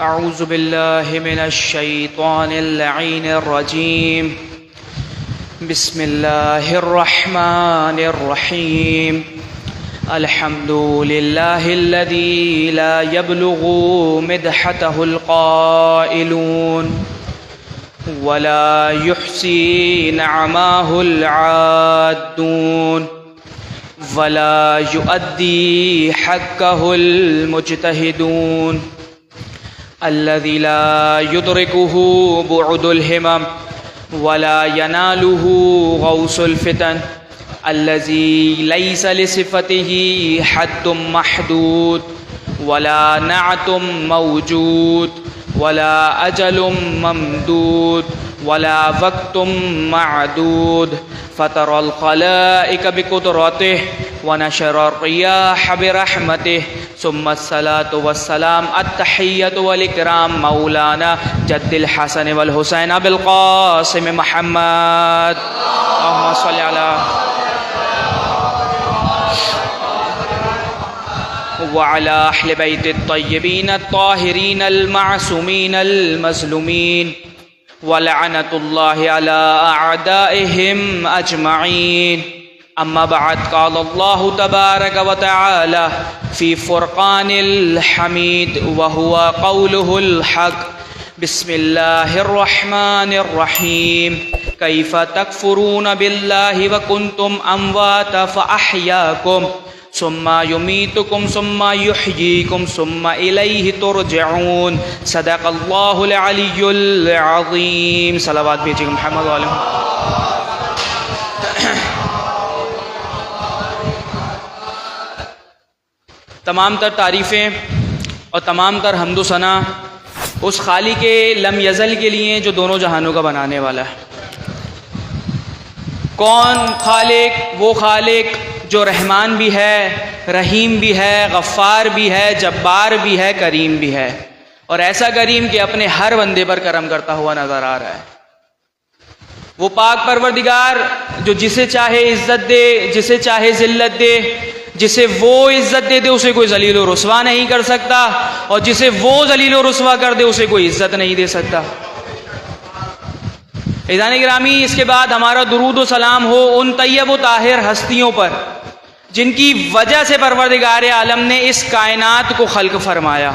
अऊज़ु बिल्लाहि मिनश शैतानिर लईनिर रजीम। बिस्मिल्लाहिर रहमानिर रहीम। अल्हम्दुलिल्लाहिल्लज़ी ला यब्लुगु मिदहतहुल क़ाइलून वला युहसी नअमाहुल आद्दून वला युअद्दी हक़्क़हुल मुज्तहिदून अल्लज़ी ला युदरिकुहु बुअदुल हिमम वला यनालुहु गौसुल फितन अल्लज़ी लैसा लिसिफ़तिही हद्दुम महदूद वला नअतुम मौजूद वला अजलुम ममदूद वला वक्तुम मअदूद फ़तरल ख़लाइक़ बिक़ुदरतिही व नशरर रियाह बिरहमतिही सुम्मा अस्सलातु वस्सलाम अत्तहिय्यतु वल इकराम मौलाना जद्दिल हसन वल हुसैन अबिल क़ासिम मुहम्मद अल्लाहुम्मा सल्लि अला व अला अहलि बैतित तय्यबीन अत्ताहिरीन अल मासूमीन अल मज़लूमीन व लअनतुल्लाहि अला अअदाइहिम अजमईन। अम्मा बाद क़ाल अल्लाहु तबारक व तआला फ़ी फ़ुरक़ानिल हमीद व हुवा क़ौलुहुल हक़। बिस्मिल्लाहिर रहमानिर रहीम। कैफ़ तकफ़ुरून बिल्लाहि व कुन्तुम अमवाता फ़अहयाकुम सुम्मा युमीतुकुम सुम्मा युहयीकुम सुम्मा इलैहि तुरजऊन। सदक़ल्लाहुल अलियुल अज़ीम। सलावत भेजिए मुहम्मद व आले। तमाम तर तारीफ़ें और तमाम तर हम्दो सना उस खालिक लम यज़ल के लिए जो दोनों जहानों का बनाने वाला है। कौन खालिक? वो खालिक जो रहमान भी है, रहीम भी है, गफ़्फ़ार भी है, जब्बार भी है, करीम भी है। और ऐसा करीम कि अपने हर बंदे पर करम करता हुआ नज़र आ रहा है। वो पाक परवरदिगार जो जिसे चाहे इज़्ज़त दे, जिसे चाहे ज़िल्लत दे, जिसे वो इज़्ज़त दे दे उसे कोई ज़लील व रुस्वा नहीं कर सकता, और जिसे वो ज़लील व रुस्वा कर दे उसे कोई इज़्ज़त नहीं दे सकता। इज़ान गिरामी, इसके बाद हमारा दुरूद व सलाम हो उन तैयब व ताहिर हस्तियों पर जिनकी वजह से परवरदिगार आलम ने इस कायनात को खल्क फरमाया।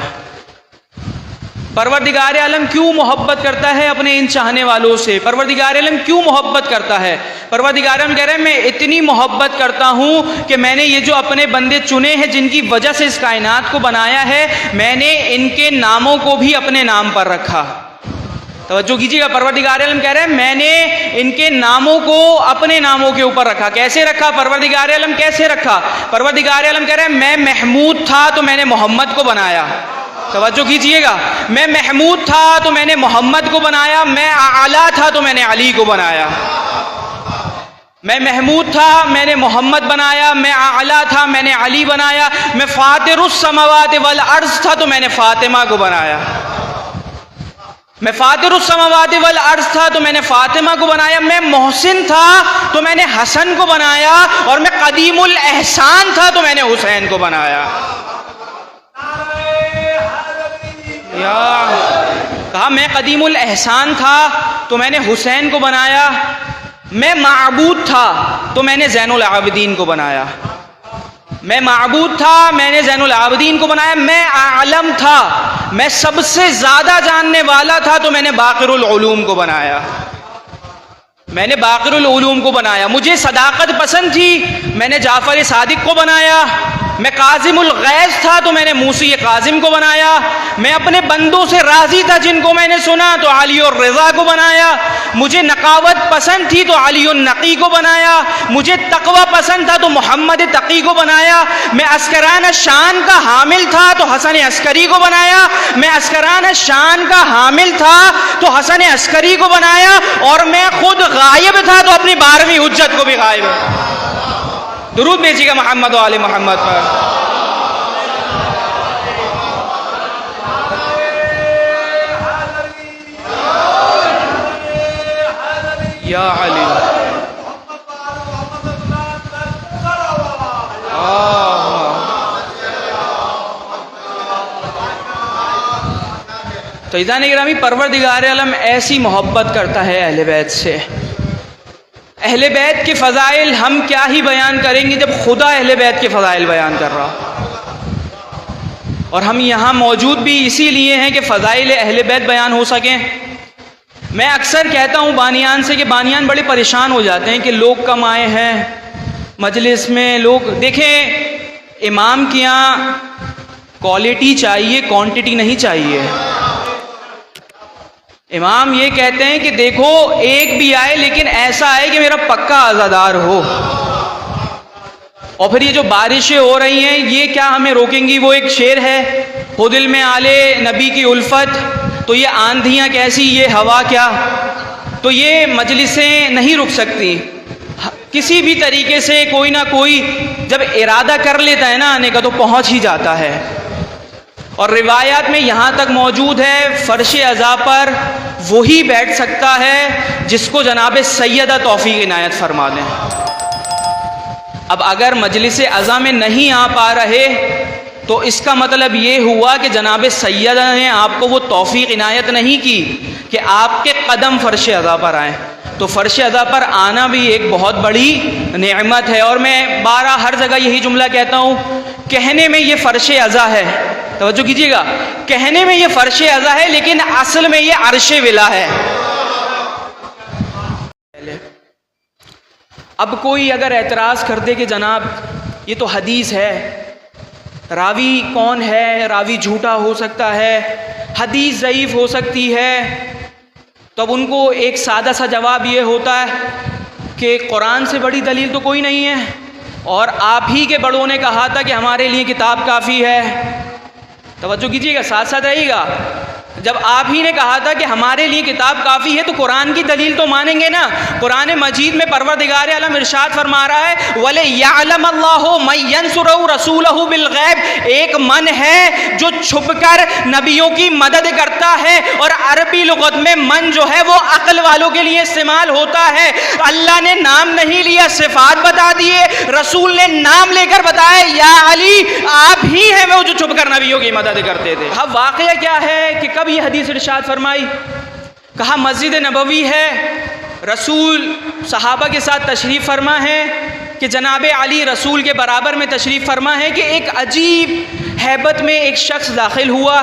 परवरदिगार आलम क्यों मोहब्बत करता है अपने इन चाहने वालों से? परवरदिगार आलम क्यों मोहब्बत करता है? परवरदिगार आलम कह रहे हैं मैं इतनी मोहब्बत करता हूँ कि मैंने ये जो अपने बंदे चुने हैं जिनकी वजह से इस कायनात को बनाया है, मैंने इनके नामों को भी अपने नाम पर रखा। तवज्जो कीजिएगा, परवरदिगार आलम कह रहे हैं मैंने इनके नामों को अपने नामों के ऊपर रखा। कैसे रखा? परवरदिगार आलम कैसे रखा? परवरदिगार आलम कह रहे हैं मैं महमूद था तो मैंने मोहम्मद को बनाया। तवज्जो कीजिएगा, मैं महमूद था तो मैंने मोहम्मद को बनाया। मैं आला था तो मैंने अली को बनाया। मैं महमूद था मैंने मोहम्मद बनाया। मैं आला था मैंने अली बनाया। मैं फातिरुस समावाति वल अर्ज़ था तो मैंने फातिमा को बनाया। मैं फातिरुस समावाति वल अर्ज़ था तो मैंने फातिमा को बनाया। मैं मोहसिन था तो मैंने हसन को बनाया। और मैं कदीमुल एहसान था तो मैंने हुसैन को बनाया। कहा मैं कदीमुल एहसान था तो मैंने हुसैन को बनाया। मैं माबूद था तो मैंने ज़ैनुल आबिदीन को बनाया। मैं माबूद था मैंने ज़ैनुल आबिदीन को बनाया। मैं आलम था, मैं सबसे ज़्यादा जानने वाला था तो मैंने बाक़िरुल उलूम को बनाया। मैंने बाक़िरुल उलूम को बनाया। मुझे सदाकत पसंद थी, मैंने जाफ़र सादिक को बनाया। मैं काज़िमुल गैज़ था तो मैंने मूसी काज़िम को बनाया। मैं अपने बंदों से राज़ी था जिनको मैंने सुना तो अली और रज़ा को बनाया। मुझे नकावत पसंद थी तो अली और नकी को बनाया। मुझे तक़वा पसंद था तो मोहम्मद तकी को बनाया। मैं अस्करान शान का हामिल था तो हसन अस्करी को बनाया। मैं अस्करान शान का हामिल था तो हसन अस्करी को बनाया। और मैं खुद गायब था तो अपनी 12वीं हुज्जत को भी गायब। दुरूद भेजिएगा मोहम्मद व आले मोहम्मद पर। या अली तो इज़ान गिरामी, परवरदिगार आलम ऐसी मोहब्बत करता है अहले बैत से। अहले बैत के फ़ज़ाइल हम क्या ही बयान करेंगे जब खुदा अहले बैत के फ़ज़ाइल बयान कर रहा। और हम यहाँ मौजूद भी इसीलिए हैं कि फ़ज़ाइल अहले बैत बयान हो सकें। मैं अक्सर कहता हूँ बानियान से कि बानियान बड़े परेशान हो जाते हैं कि लोग कम आए हैं मजलिस में। लोग देखें, इमाम के यहाँ क्वालिटी चाहिए, क्वांटिटी नहीं चाहिए। इमाम ये कहते हैं कि देखो एक भी आए लेकिन ऐसा आए कि मेरा पक्का आज़ादार हो। और फिर ये जो बारिशें हो रही हैं ये क्या हमें रोकेंगी? वो एक शेर है, हो दिल में आले नबी की उल्फत, तो ये आंधियाँ कैसी, ये हवा क्या, तो ये मजलिसें नहीं रुक सकती। किसी भी तरीके से कोई ना कोई जब इरादा कर लेता है ना आने का तो पहुँच ही जाता है। और रिवायात में यहाँ तक मौजूद है, फ़र्श अज़ा पर वही बैठ सकता है जिसको जनाब सैयदा तौफ़ीक़ इनायत फरमा दें। अब अगर मजलिस अज़ा में नहीं आ पा रहे तो इसका मतलब ये हुआ कि जनाब सैयदा ने आपको वो तौफ़ीक़ इनायत नहीं की कि आपके कदम फ़र्श अज़ा पर आएँ। तो फ़र्श अज़ा पर आना भी एक बहुत बड़ी नेमत है। और मैं बारह हर जगह यही जुमला कहता हूँ, कहने में ये फ़र्श अज़ा है, तवज्जो कीजिएगा, कहने में ये फ़र्श अज़ा है लेकिन असल में ये अर्श विला है। अब कोई अगर एतराज़ कर दे कि जनाब ये तो हदीस है, रावी कौन है, रावी झूठा हो सकता है, हदीस ज़ईफ़ हो सकती है, तो अब उनको एक सादा सा जवाब ये होता है कि कुरान से बड़ी दलील तो कोई नहीं है और आप ही के बड़ों ने कहा था कि हमारे लिए किताब काफ़ी है। तवज्जो कीजिएगा, साथ साथ रहिएगा। जब आप ही ने कहा था कि हमारे लिए किताब काफ़ी है तो कुरान की दलील तो मानेंगे ना। कुरान मजीद में परवरदिगार आलम इरशाद फरमा रहा है, वले यालम अल्लाहु मन यंसुरहु रसूलहु बिल गैब, एक मन है जो छुपकर नबियों की मदद करता है। और अरबी लुगत में मन जो है वो अक्ल वालों के लिए इस्तेमाल होता है। अल्लाह ने नाम नहीं लिया, सिफात बता दिए, रसूल ने नाम लेकर बताया, या अली आप ही हैं वो जो छुपकर नबियों की मदद करते थे। अब वाक़या क्या है कि कब ये हदीस इरशाद फरमाई, कहा मस्जिद नबवी है, रसूल सहाबा के साथ तशरीफ़ फरमा है कि जनाब अली रसूल के बराबर में तशरीफ़ फरमा है कि एक अजीब हैबत में एक शख्स दाखिल हुआ।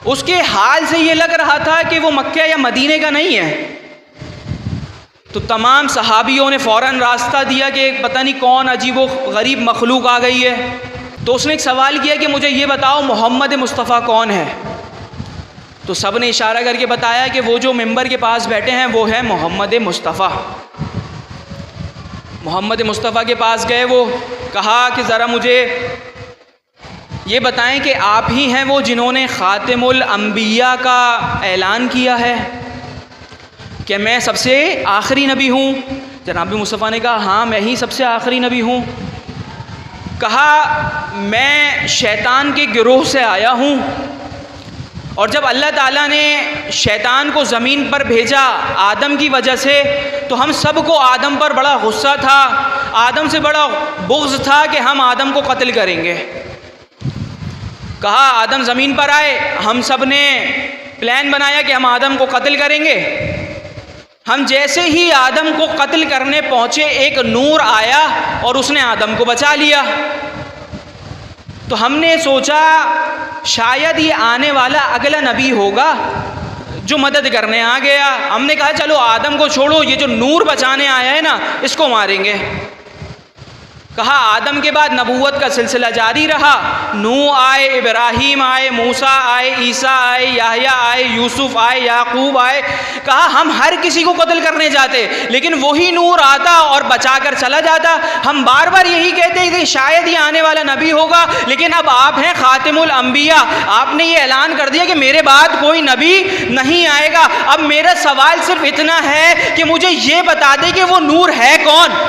उसके हाल से ये लग रहा था कि वो मक्का या मदीने का नहीं है। तो तमाम सहाबियों ने फ़ौरन रास्ता दिया कि पता नहीं कौन अजीब व गरीब मखलूक आ गई है। तो उसने एक सवाल किया कि मुझे ये बताओ मोहम्मद मुस्तफ़ा कौन है। तो सब ने इशारा करके बताया कि वो जो मिंबर के पास बैठे हैं वो है मोहम्मद मुस्तफ़ा। मोहम्मद मुस्तफ़ा के पास गए, वो कहा कि ज़रा मुझे ये बताएं कि आप ही हैं वो जिन्होंने ख़ातिमुल अंबिया का ऐलान किया है कि मैं सबसे आखिरी नबी हूँ। जनाब मुस्तफ़ा ने कहा हाँ मैं ही सबसे आखिरी नबी हूँ। कहा मैं शैतान के गिरोह से आया हूँ और जब अल्लाह ताला ने शैतान को ज़मीन पर भेजा आदम की वजह से तो हम सब को आदम पर बड़ा गुस्सा था, आदम से बड़ा बुग़्ज़ था कि हम आदम को कत्ल करेंगे। कहा आदम ज़मीन पर आए, हम सब ने प्लान बनाया कि हम आदम को कत्ल करेंगे। हम जैसे ही आदम को कत्ल करने पहुँचे एक नूर आया और उसने आदम को बचा लिया। तो हमने सोचा शायद ये आने वाला अगला नबी होगा जो मदद करने आ गया। हमने कहा चलो आदम को छोड़ो, ये जो नूर बचाने आया है ना इसको मारेंगे। कहा आदम के बाद नबूवत का सिलसिला जारी रहा। नूह आए, इब्राहीम आए, मूसा आए, ईसा आए, याहया आए, यूसुफ आए, याकूब आए। कहा हम हर किसी को कत्ल करने जाते लेकिन वही नूर आता और बचा कर चला जाता। हम बार बार यही कहते कि शायद ये आने वाला नबी होगा, लेकिन अब आप हैं खातिमुल अंबिया, आपने ये ऐलान कर दिया कि मेरे बाद कोई नबी नहीं आएगा। अब मेरा सवाल सिर्फ इतना है कि मुझे ये बता दे कि वो नूर है कौन।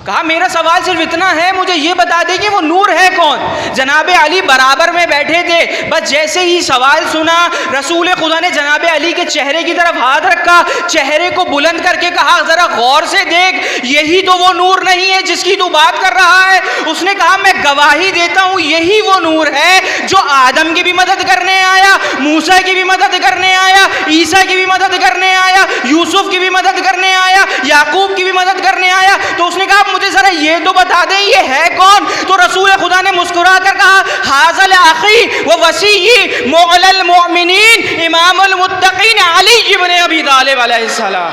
कहा मेरा सवाल सिर्फ इतना है, मुझे ये बता दे कि वो नूर है कौन। जनाब अली बराबर में बैठे थे, बस जैसे ही सवाल सुना रसूल खुदा ने जनाब अली के चेहरे की तरफ हाथ रखा, चेहरे को बुलंद करके कहा जरा गौर से देख, यही तो वो नूर नहीं है जिसकी तू बात कर रहा है। उसने कहा मैं गवाही देता हूं यही वो नूर है जो आदम की भी मदद करने आया, मूसा की भी मदद करने आया, ईसा की भी मदद करने आया, यूसुफ की भी मदद करने आया, याकूब की भी मदद करने आया। तो उसने कहा मुझे जरा ये तो बता दें ये है कौन। तो रसूल खुदा ने मुस्कुरा कर कहा हाज़ल अखी व वसीयी मौलल मोमिनीन इमामुल मुत्तकीन अली इब्न अबी तालिब अलैहिस्सलाम।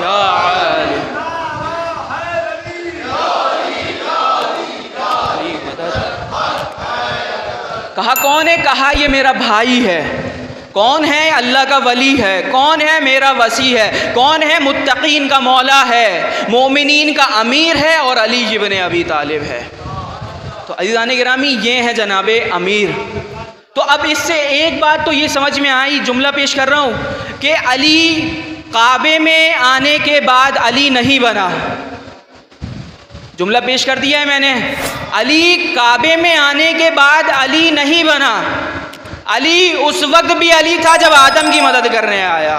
या अली कहा कौन है, कहा ये मेरा भाई है। कौन है, अल्लाह का वली है। कौन है, मेरा वसी है। कौन है, मुत्तकीन का मौला है, मोमिनीन का अमीर है और अली इब्न अबी तालिब है। तो अज़ीज़ान गिरामी ये है जनाब अमीर। तो अब इससे एक बात तो ये समझ में आई, जुमला पेश कर रहा हूँ कि अली काबे में आने के बाद अली नहीं बना। जुमला पेश कर दिया है मैंने, अली काबे में आने के बाद अली नहीं बना। अली उस वक्त भी अली था जब आदम की मदद करने आया।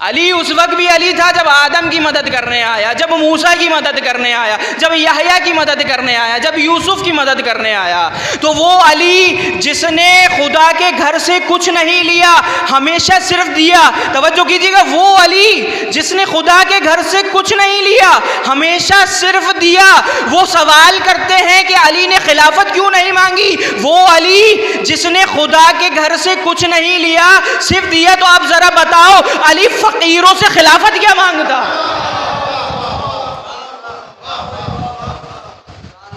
अली उस वक्त भी अली था जब आदम की मदद करने आया, जब मूसा की मदद करने आया, जब यहया की मदद करने आया, जब यूसुफ की मदद करने आया। तो वो अली जिसने खुदा के घर से कुछ नहीं लिया, हमेशा सिर्फ दिया। तवज्जो कीजिएगा, वो अली जिसने खुदा के घर से कुछ नहीं लिया, हमेशा सिर्फ दिया। वो सवाल करते हैं कि अली ने खिलाफत क्यों नहीं मांगी। वो अली जिसने खुदा के घर से कुछ नहीं लिया, सिर्फ दिया। तो आप जरा बताओ अली फकीरों से खिलाफत क्या मांगता।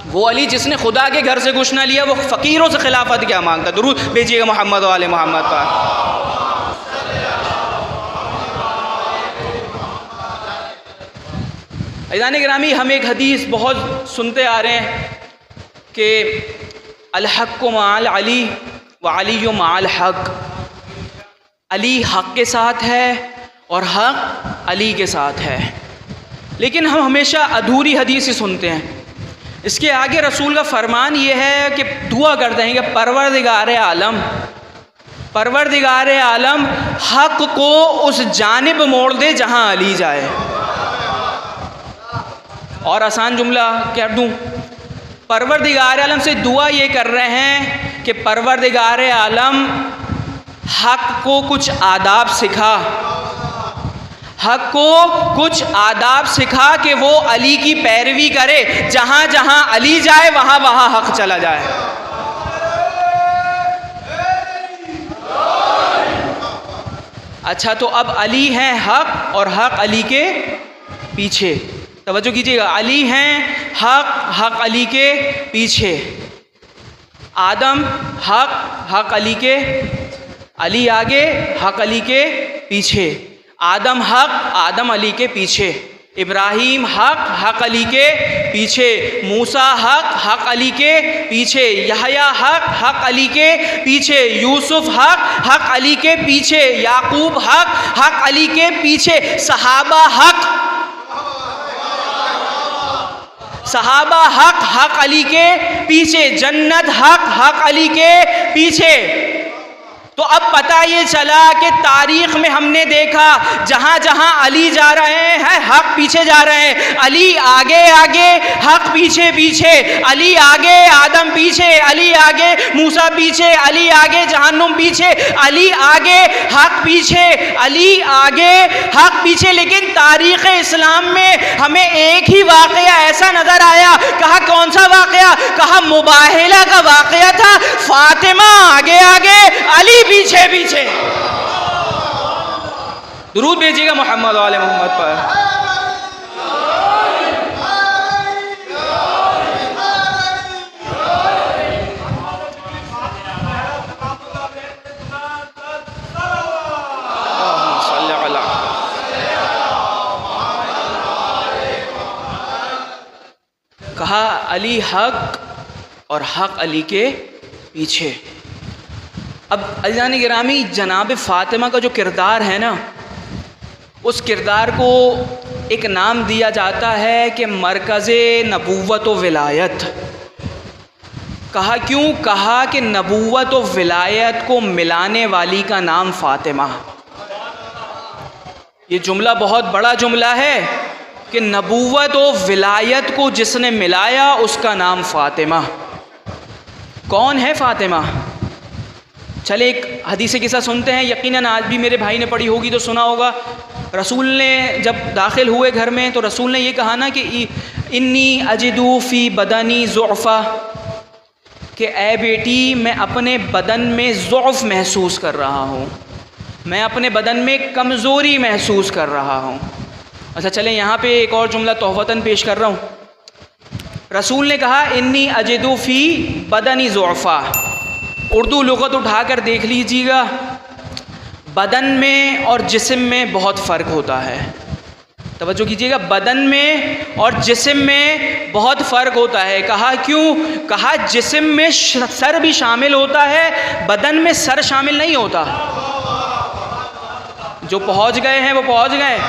वो अली जिसने खुदा के घर से कुछ ना लिया, वो फकीरों से खिलाफत क्या मांगता। दुरूद भेजिएगा मोहम्मद वाले मोहम्मद पर। अज़ीज़ान गिरामी, हम एक हदीस बहुत सुनते आ रहे हैं कि अल हक़्क़ु मअल अली व अली मअल हक़। अली हक़ के साथ है और हक़ अली के साथ है। लेकिन हम हमेशा अधूरी हदीस ही सुनते हैं। इसके आगे रसूल का फरमान ये है कि दुआ करते हैं कि परवरदिगार आलम, परवरदिगार आलम हक़ को उस जानिब मोड़ दे जहाँ अली जाए। और आसान जुमला कर दूँ, परवरदिगार आलम से दुआ ये कर रहे हैं कि परवरदिगार आलम हक़ को कुछ आदाब सिखा, हक़ को कुछ आदाब सिखा कि वो अली की पैरवी करे। जहाँ जहाँ अली जाए वहाँ वहाँ हक़ चला जाए। अच्छा, तो अब अली हैं हक़ और हक़ अली के पीछे। तवज्जो कीजिएगा, अली हैं हक़, हक़ अली के पीछे। आदम हक़, हक़ अली के, अली आगे, हक़ अली के पीछे। आदम हक़, आदम अली के पीछे। इब्राहीम हक़, हक़ अली के पीछे। मूसा हक़, हक़ अली के पीछे। यहया हक़, हक़ अली के पीछे। यूसुफ हक़, हक़ अली के पीछे। याकूब हक़, हक़ अली के पीछे। सहाबा हक़, सहाबा हक़, हक़ अली के पीछे। जन्नत हक़, हक़ अली के पीछे। तो अब पता ये चला कि तारीख़ में हमने देखा जहाँ जहाँ अली जा रहे हैं हक़ पीछे जा रहे हैं। अली आगे आगे, हक़ पीछे पीछे। अली आगे, आदम पीछे। अली आगे, मूसा पीछे। अली आगे, जहन्नुम पीछे। अली आगे, हक़ पीछे। अली आगे, हक़ पीछे। लेकिन तारीख़ इस्लाम में हमें एक ही वाक़या ऐसा नज़र आया। कहा कौन सा वाक़या? कहा मुबाहिला का वाक़या था। फातिमा आगे आगे, अली पीछे पीछे। दुरूद भेजिएगा मोहम्मद वाले मोहम्मद पर। कहा अली हक़ और हक़ अली के पीछे। अब अज़ीज़ान गिरामी, जनाब फ़ातिमा का जो किरदार है ना, उस किरदार को एक नाम दिया जाता है कि मरकज़े नबूवत व विलायत। कहा क्यों? कहा कि नबूवत व विलायत को मिलाने वाली का नाम फ़ातिमा। ये जुमला बहुत बड़ा जुमला है कि नबूवत व विलायत को जिसने मिलाया उसका नाम फ़ातिमा। कौन है फ़ातिमा? चले एक हदीस किस्सा सुनते हैं। यकीनन आज भी मेरे भाई ने पढ़ी होगी तो सुना होगा। रसूल ने जब दाखिल हुए घर में तो रसूल ने ये कहा ना कि इन्नी अजिदू फ़ी बदनी ज़ुअफ़ा, कि ए बेटी मैं अपने बदन में ज़ुअफ़ महसूस कर रहा हूँ, मैं अपने बदन में कमज़ोरी महसूस कर रहा हूँ। अच्छा चलें यहाँ पे एक और जुमला तोहफ़तन पेश कर रहा हूँ। रसूल ने कहा इन्नी अजिदू फ़ी बदनी ज़ुअफ़ा। उर्दू लुग़त उठाकर देख लीजिएगा, बदन में और जिस्म में बहुत फ़र्क होता है। तवज्जो कीजिएगा, बदन में और जिस्म में बहुत फ़र्क होता है। कहा क्यों? कहा जिस्म में सर भी शामिल होता है, बदन में सर शामिल नहीं होता। जो पहुँच गए हैं वो पहुँच गए।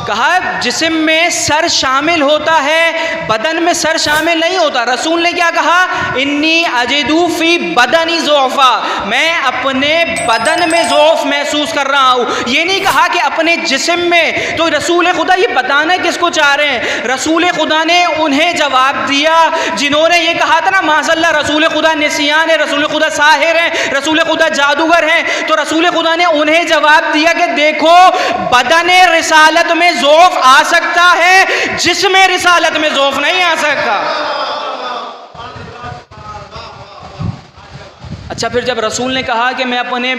कहा जिस्म में सर शामिल होता है, बदन में सर शामिल नहीं होता। रसूल ने क्या कहा? इन्नी अजिदू फ़ी बदनी ज़ुअफ़ा, मैं अपने बदन में ज़ौफ़ महसूस कर रहा हूँ। ये नहीं कहा कि अपने जिस्म में। तो रसूल खुदा ये बताना किसको चाह रहे हैं? रसूल खुदा ने उन्हें जवाब दिया जिन्होंने ये कहा था ना माज़अल्लाह रसूल खुदा निसियान है, रसूल खुदा साहिर हैं, रसूल खुदा जादूगर हैं। तो रसूल खुदा ने उन्हें जवाब दिया कि देखो, बदन रिसालत में ज़ौफ़ आ सकता है, जिस्म रिसालत में ज़ौफ़ नहीं आ सकता। अच्छा, फिर जब रसूल ने कहा कि मैं अपने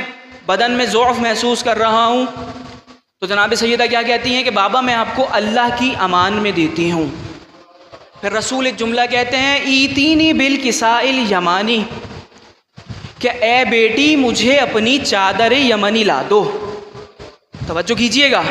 बदन में ज़ौफ़ महसूस कर रहा हूँ, तो जनाब सैयदा क्या कहती हैं कि बाबा मैं आपको अल्लाह की अमान में देती हूँ। फिर रसूल एक जुमला कहते हैं, ईतीनी बिल किसाइल यमानी, कि ए बेटी मुझे अपनी चादर यमनी ला दो। तवज्जो कीजिएगा,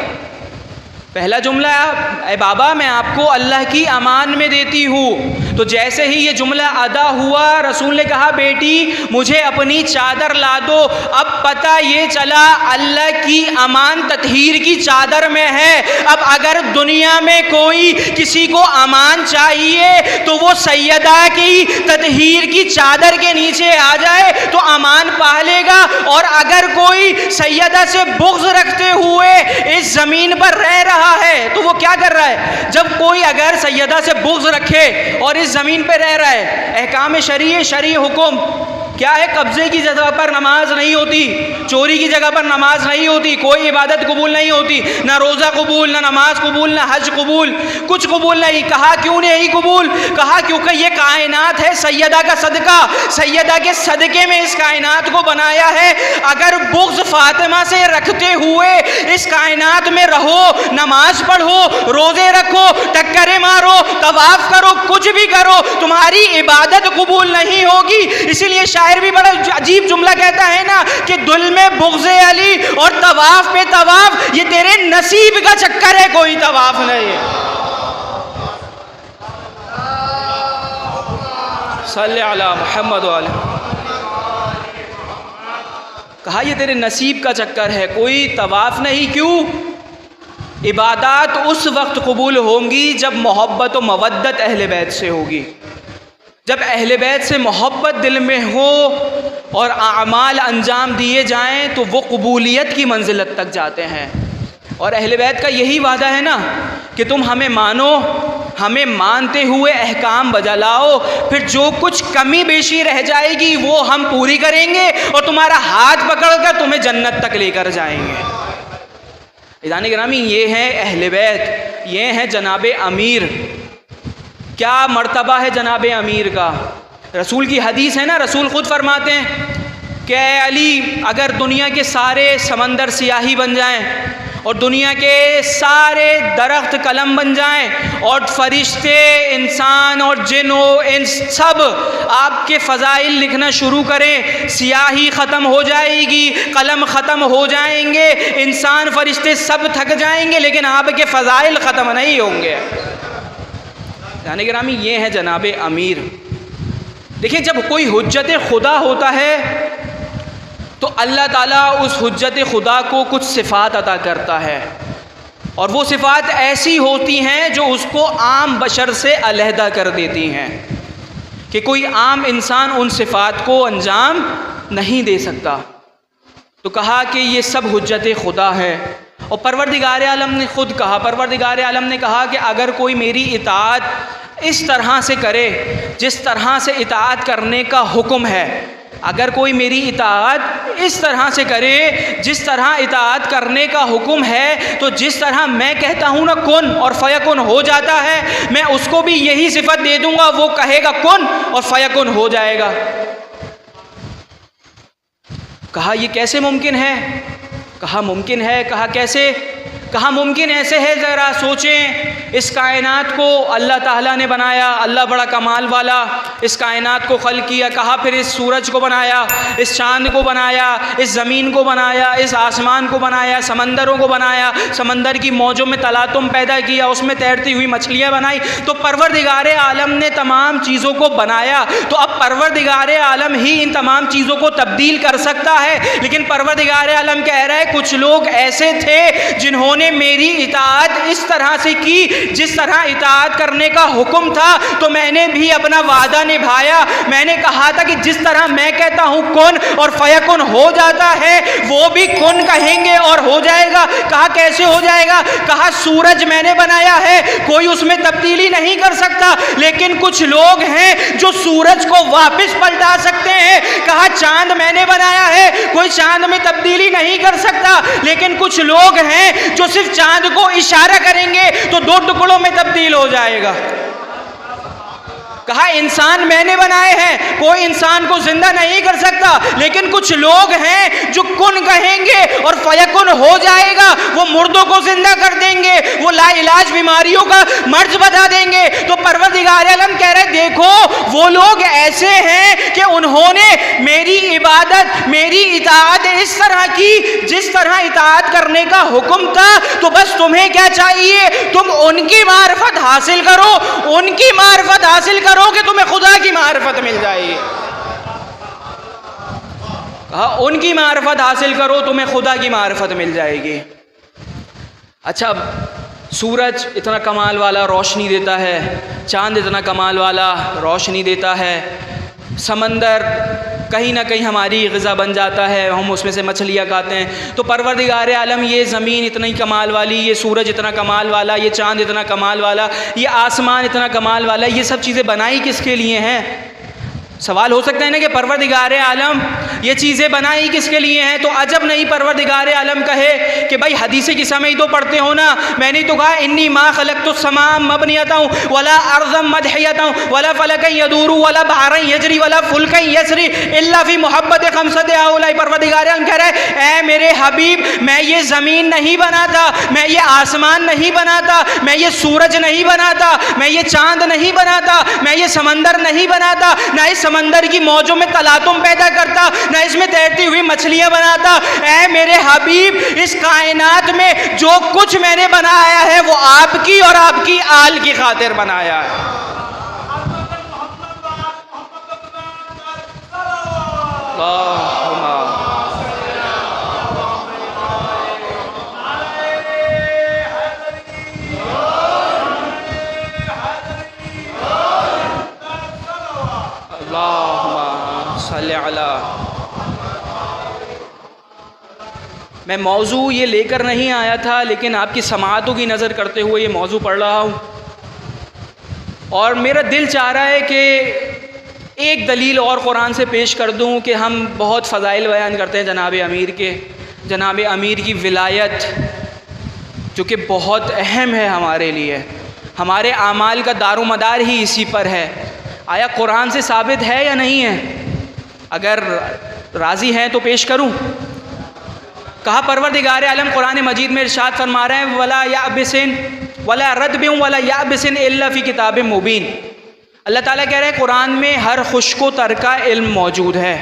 पहला जुमला, ए बाबा मैं आपको अल्लाह की अमान में देती हूँ। तो जैसे ही ये जुमला अदा हुआ, रसूल ने कहा बेटी मुझे अपनी चादर ला दो। अब पता ये चला अल्लाह की अमान ततहीर की चादर में है। अब अगर दुनिया में कोई किसी को अमान चाहिए तो वो सैयदा की ततहीर की चादर के नीचे आ जाए तो अमान पा लेगा। और अगर कोई सैयदा से बुग़्ज़ रखते हुए इस ज़मीन पर रह रहा है तो वो क्या कर रहा है? जब कोई अगर सैयदा से बुग़्ज़ रखे और इस ज़मीन पे रह रहा है, अहकाम शरई हुक्म क्या है? कब्ज़े की जगह पर नमाज नहीं होती, चोरी की जगह पर नमाज नहीं होती, कोई इबादत कबूल नहीं होती, ना रोज़ा कबूल, ना नमाज कबूल, ना हज कबूल, कुछ कबूल नहीं। कहा क्यों नहीं कबूल? कहा क्योंकि ये कायनात है सैयदा का सदका, सैयदा के सदके में इस कायनात को बनाया है। अगर बुग़्ज़ फ़ातिमा से रखते हुए इस कायनात में रहो, नमाज पढ़ो, रोज़े रखो, टक्करे मारो, तवाफ़ करो, कुछ भी करो, तुम्हारी इबादत कबूल नहीं होगी। इसीलिए शायर भी बड़ा अजीब जुमला कहता है ना कि दुल में बुग़्ज़े अली और तवाफ़ पे तवाफ़, ये तेरे नसीब का चक्कर है, कोई तवाफ़ नहीं है। सल्ले अला मुहम्मद व अला। कहा ये तेरे नसीब का चक्कर है, कोई तवाफ़ नहीं। क्यों? इबादत उस वक्त कबूल होंगी जब मोहब्बत व मवद्दत अहले बैत से होगी। जब अहले बैत से मोहब्बत दिल में हो और आमाल अंजाम दिए जाएं तो वो कबूलियत की मंजिलत तक जाते हैं। और अहले बैत का यही वादा है ना कि तुम हमें मानो, हमें मानते हुए अहकाम बजा लाओ, फिर जो कुछ कमी बेशी रह जाएगी वो हम पूरी करेंगे और तुम्हारा हाथ पकड़कर तुम्हें जन्नत तक लेकर जाएंगे। इज़ान गिरामी, ये है अहले बैत, ये है जनाबे अमीर। क्या मर्तबा है जनाबे अमीर का? रसूल की हदीस है ना, रसूल ख़ुद फरमाते हैं कि अली अगर दुनिया के सारे समंदर सियाही बन जाएं और दुनिया के सारे दरख्त कलम बन जाएं और फरिश्ते, इंसान और जिन इन सब आपके फ़ज़ाइल लिखना शुरू करें, सियाही ख़त्म हो जाएगी, कलम ख़त्म हो जाएंगे, इंसान फरिश्ते सब थक जाएंगे, लेकिन आपके फ़ज़ाइल ख़त्म नहीं होंगे। यानी गिरामी, ये है जनाबे अमीर। देखिए, जब कोई हुज्जत खुदा होता है तो अल्लाह ताला उस हुज्जत खुदा को कुछ सिफ़ात अता करता है, और वो सिफ़ात ऐसी होती हैं जो उसको आम बशर से अलहदा कर देती हैं कि कोई आम इंसान उन सिफ़ात को अंजाम नहीं दे सकता। तो कहा कि ये सब हुज्जत खुदा है। और परवरदिगार आलम ने ख़ुद कहा, परवरदिगार आलम ने कहा कि अगर कोई मेरी इताअत इस तरह से करे जिस तरह से इताअत करने का हुक्म है, अगर कोई मेरी इताअत इस तरह से करे जिस तरह इताअत करने का हुक्म है, तो जिस तरह मैं कहता हूँ ना कुन और फयकुन हो जाता है, मैं उसको भी यही सिफत दे दूंगा, वो कहेगा कुन और फयकुन हो जाएगा। कहा ये कैसे मुमकिन है? कहा मुमकिन है। कहा कैसे? कहा मुमकिन ऐसे है, ज़रा सोचें, इस कायनात को अल्लाह ताला ने बनाया, अल्लाह बड़ा कमाल वाला इस कायनात को खल्क़ किया। कहा फिर इस सूरज को बनाया, इस चाँद को बनाया, इस ज़मीन को बनाया, इस आसमान को बनाया, समंदरों को बनाया, समंदर की मौजों में तलातुम पैदा किया, उसमें तैरती हुई मछलियाँ बनाई। तो परवरदिगार आलम ने तमाम चीज़ों को बनाया, तो अब परवरदिगार आलम ही इन तमाम चीज़ों को तब्दील कर सकता है। लेकिन परवरदिगार आलम कह रहा है कुछ लोग ऐसे थे जिन्होंने मेरी इताअत इस तरह से की जिस तरह इताअत करने का हुक्म था, तो मैंने भी अपना वादा निभाया। मैंने कहा था कि जिस तरह मैं कहता हूं कुन और फयकुन हो जाता है, वो भी कुन कहेंगे और हो जाएगा। कहा कैसे हो जाएगा? कहा सूरज मैंने बनाया है, कोई उसमें तब्दीली नहीं कर सकता, लेकिन कुछ लोग हैं जो सूरज को वापस पलटा सकते हैं। कहा चांद मैंने बनाया है, कोई चांद में तब्दीली नहीं कर सकता, लेकिन कुछ लोग हैं जो सिर्फ चांद को इशारा करेंगे तो 2 टुकड़ों में तब्दील हो जाएगा। कहा इंसान मैंने बनाए हैं, कोई इंसान को जिंदा नहीं कर सकता, लेकिन कुछ लोग हैं जो कुन कहेंगे और फयकुन हो जाएगा, वो मुर्दों को जिंदा कर देंगे, वो लाइलाज बीमारियों का मर्ज बता देंगे। तो परवरदिगार आलम कह रहे देखो वो लोग ऐसे हैं कि उन्होंने मेरी इबादत, मेरी इताअत इस तरह की जिस तरह इताअत करने का हुक्म था। तो बस तुम्हें क्या चाहिए? तुम उनकी मार्फत हासिल करो, उनकी मार्फत हासिल करो कि तुम्हें खुदा की मार्फत मिल जाएगी। हाँ, उनकी मार्फत हासिल करो, तुम्हें खुदा की मार्फत मिल जाएगी। अच्छा, सूरज इतना कमाल वाला रोशनी देता है, चांद इतना कमाल वाला रोशनी देता है, समंदर कहीं ना कहीं हमारी ग़िज़ा बन जाता है, हम उसमें से मछलियाँ खाते हैं। तो परवरदिगार आलम ये ज़मीन इतनी कमाल वाली, ये सूरज इतना कमाल वाला, ये चाँद इतना कमाल वाला, ये आसमान इतना कमाल वाला, ये सब चीज़ें बनाई किसके लिए हैं? सवाल हो सकता है ना कि परवरदिगार आलम ये चीज़ें बनाई किसके लिए हैं? तो अजब नहीं परवरदिगार आलम कहे कि भाई हदीसे की समय तो पढ़ते हो ना, मैंने तो कहा इन्नी माँ खलक़तु समाम मबनियता हूँ वला अर्ज़म मदहियता हूँ वला फ़लकन यदूरू वला बहरन यजरी वला फुल्कन यसरी इल्ला फ़ी मुहब्बत खमसत हाउलाई। परवरदिगार आलम कह रहा है ऐ मेरे हबीब, मैं ये ज़मीन नहीं बनाता, मैं ये आसमान नहीं बनाता, मैं ये सूरज नहीं बनाता, मैं ये चाँद नहीं बनाता, मैं ये समंदर नहीं बनाता, ना इस समंदर की मौजों में तलातुम पैदा करता, ना इसमें तैरती हुई मछलियां बनाता। ऐ मेरे हबीब, इस कायनात में जो कुछ मैंने बनाया है वो आपकी और आपकी आल की खातिर बनाया है। मैं मौजू ये लेकर नहीं आया था, लेकिन आपकी समाअतों की नज़र करते हुए ये मौजू पढ़ रहा हूँ, और मेरा दिल चाह रहा है कि एक दलील और कुरान से पेश कर दूँ कि हम बहुत फ़ज़ाइल बयान करते हैं जनाब अमीर के, जनाब अमीर की विलायत जो कि बहुत अहम है हमारे लिए, हमारे आमाल का दारोमदार ही इसी पर है। आया कुरान से साबित है या नहीं है? अगर राज़ी हैं तो पेश करूं। कहा परवरदिगार आलम कुरान मजीद में इरशाद फरमा रहे हैं वला याबिसिन वला रदबिन वला याबिसिन इल्ला फ़ी किताबिन मुबीन। अल्लाह ताला कह रहे हैं कुरान में हर खुश्को तर का इल्म मौजूद है।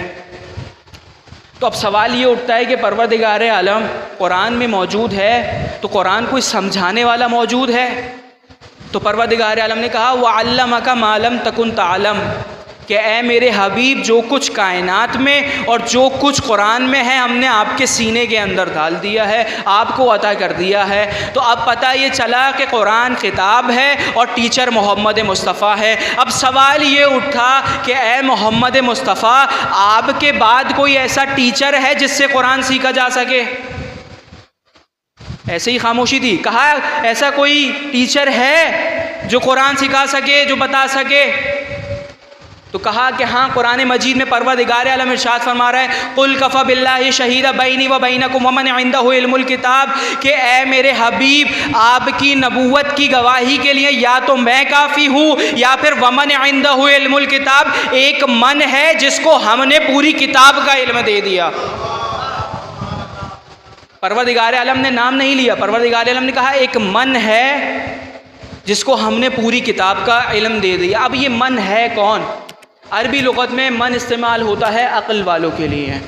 तो अब सवाल ये उठता है कि परवरदिगार आलम कुरान में मौजूद है तो कुरान कोई समझाने वाला मौजूद है? तो परवरदिगार आलम ने कहा वअल्लमका मा लम तकुन तालम, कि ए मेरे हबीब, जो कुछ कायनात में और जो कुछ कुरान में है हमने आपके सीने के अंदर डाल दिया है, आपको अता कर दिया है। तो अब पता ये चला कि कुरान किताब है और टीचर मोहम्मद मुस्तफ़ा है। अब सवाल ये उठा कि ए मोहम्मद मुस्तफ़ा, आपके बाद कोई ऐसा टीचर है जिससे कुरान सीखा जा सके? ऐसे ही खामोशी थी। कहा ऐसा कोई टीचर है जो कुरान सिखा सके, जो बता सके? तो कहा कि हाँ, कुरान मजीद में परवरदिगार आलम इरशाद फरमा रहा है, कुल कफ़ा बिल्लाहि शहीदा बैनी व बैनकुम व मन इंदहु इल्मुल किताब, कि ए मेरे हबीब, आपकी नबूवत की गवाही के लिए या तो मैं काफ़ी हूँ या फिर वमन इंदहु इल्मुल किताब, एक मन है जिसको हमने पूरी किताब का इल्म दे दिया। परवरदिगार आलम ने नाम नहीं लिया, परवरदिगार आलम ने कहा एक मन है जिसको हमने पूरी किताब का इल्म दे दिया। अब ये मन है कौन? अरबी लुगत में मन इस्तेमाल होता है अक्ल वालों के लिए।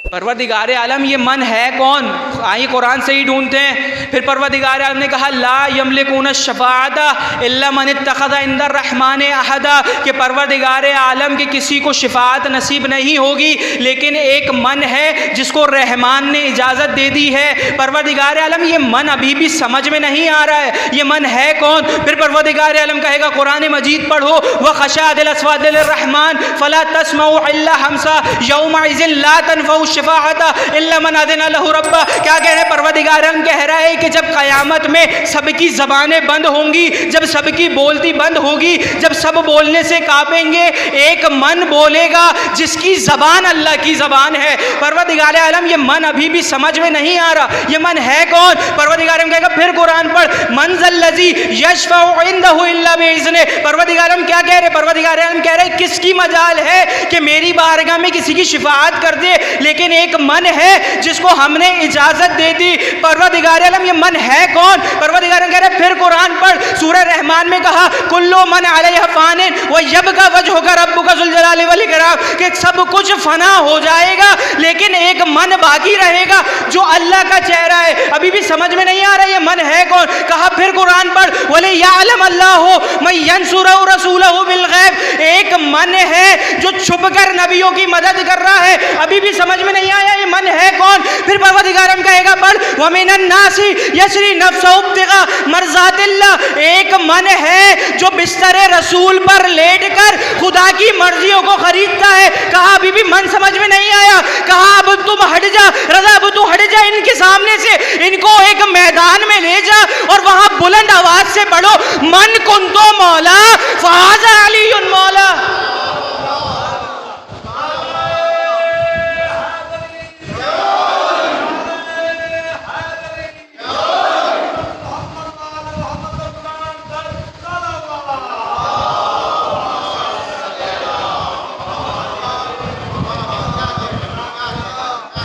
परवरदिगार आलम ये मन है कौन? आइए कुरान से ही ढूंढते हैं। फिर परवरदिगार आलम ने कहा ला यमलिकून शफाअता इल्ला मन इत्तखज़ा इंदा रहमान अहदा, कि परवरदिगार आलम के किसी को शिफाअत नसीब नहीं होगी, लेकिन एक मन है जिसको रहमान ने इजाज़त दे दी है। परवरदिगार आलम ये मन अभी भी समझ में नहीं आ रहा है, ये मन है कौन? फिर परवरदिगार आलम कहेगा कुरान मजीद पढ़ो, व खशादिल अस्वादिल रहमान फला तस्मउ इल्ला हमसा यौमइज़िन ला तनफउ शिफाअता इल्ला मन अज़िना लहु रब्बा। क्या कह रहे हैं? परवरदिगार आलम कह रहा है कि जब क़यामत में सबकी ज़बानें बंद होंगी, जब सबकी बोलती बंद होगी, जब सब बोलने से कांपेंगे, एक मन बोलेगा जिसकी ज़बान अल्लाह की ज़बान है। परवरदिगार आलम ये मन अभी भी समझ में नहीं आ रहा, ये मन है कौन? परवरदिगार आलम कहेगा फिर कुरान पढ़, मन ज़ल्लज़ी यशफ़उ इंदहु इल्ला बिइज़्निह। परवरदिगार आलम क्या कह रहे? परवरदिगार आलम कह रहे किसकी मजाल है कि मेरी बारगाह में किसी की शिफाअत कर दे, लेकिन एक मन है जिसको हमने इजाजत दे दी। परवरदिगार आलम ये मन है कौन? परवरदिगार आलम कह रहे फिर कुरान पढ़, सूरह रहमान में कहा कुल्लु मन अलैहा फानिन व यबका वजहुका रब्बुका ज़ुल जलाली वल इकराम, कि सब कुछ फना हो जाएगा लेकिन एक मन बाकी रहेगा जो अल्लाह का चेहरा है। अभी भी समझ में नहीं आ रहा ये मन है कौन? कहा फिर कुरान पढ़ वले यअलम अल्लाहु मैं यंसुरहु रसूलहु बिल गैब, एक मन है जो छुपकर नबियों की मदद कर रहा है। अभी भी समझ में नहीं आया ये मन है कौन? फिर परवरदिगार कहेगा पढ़ व मिनन नासी यशरी नफ्सहु इब्तिगा मर्ज़ातिल्लाह, एक मन है जो बिस्तरे रसूल पर लेटकर खुदा की मर्जियों को खरीदता है। कहा अभी भी मन समझ में नहीं आया। कहा अब तुम हट जा रज़ा, अब तू हट जा इनके सामने से, इनको एक मैदान में ले जा और वहां बुलंद आवाज से पढ़ो मन कुंतो मौला फ़हाज़ा अलीयुन मौला।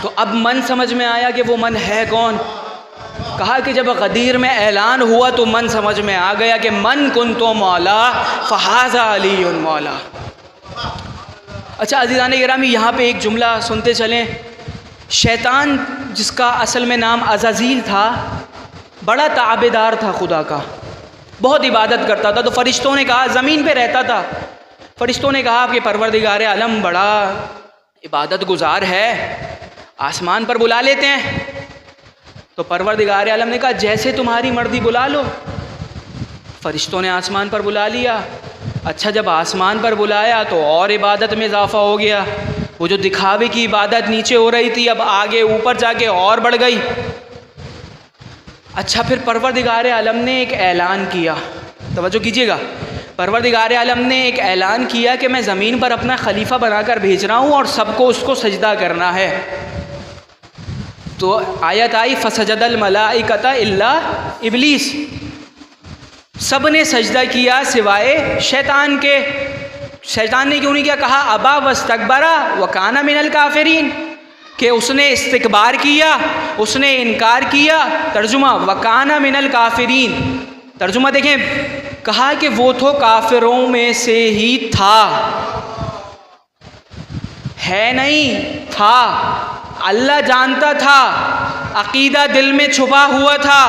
तो अब मन समझ में आया कि वो मन है कौन। कहा कि जब गदीर में ऐलान हुआ तो मन समझ में आ गया कि मन कुंतो मौला फ़हाज़ा अलीयुन मौला। अच्छा अज़ीज़ान गिरामी, यहाँ पे एक जुमला सुनते चलें। शैतान जिसका असल में नाम अज़ाज़ील था, बड़ा ताबेदार था खुदा का, बहुत इबादत करता था। तो फ़रिश्तों ने कहा, ज़मीन पे रहता था, फ़रिश्तों ने कहा कि परवरदिगार आलम बड़ा इबादत गुजार है, आसमान पर बुला लेते हैं। तो परवरदिगार आलम ने कहा जैसे तुम्हारी मर्जी बुला लो। फ़रिश्तों ने आसमान पर बुला लिया। अच्छा जब आसमान पर बुलाया तो और इबादत में इजाफ़ा हो गया। वो जो दिखावे की इबादत नीचे हो रही थी अब आगे ऊपर जाके और बढ़ गई। अच्छा फिर परवरदिगार आलम ने एक ऐलान किया, तवज्जो कीजिएगा। परवरदिगार आलम ने एक ऐलान किया कि मैं ज़मीन पर अपना खलीफा बनाकर भेज रहा हूँ और सबको उसको सजदा करना है। तो आयत आई फसजदल मलाइकता इल्ला इबलीस, सब ने सजदा किया सिवाय शैतान के। शैतान ने क्यों नहीं किया? कहा अबा वस्तकबरा व काना मिनल काफिरीन, कि उसने इस्तिकबार किया, उसने इनकार किया। तर्जुमा वकाना मिनल काफिरीन, तर्जुमा देखें, कहा कि वो तो काफिरों में से ही था, है नहीं था। अल्लाह जानता था, अकीदा दिल में छुपा हुआ था,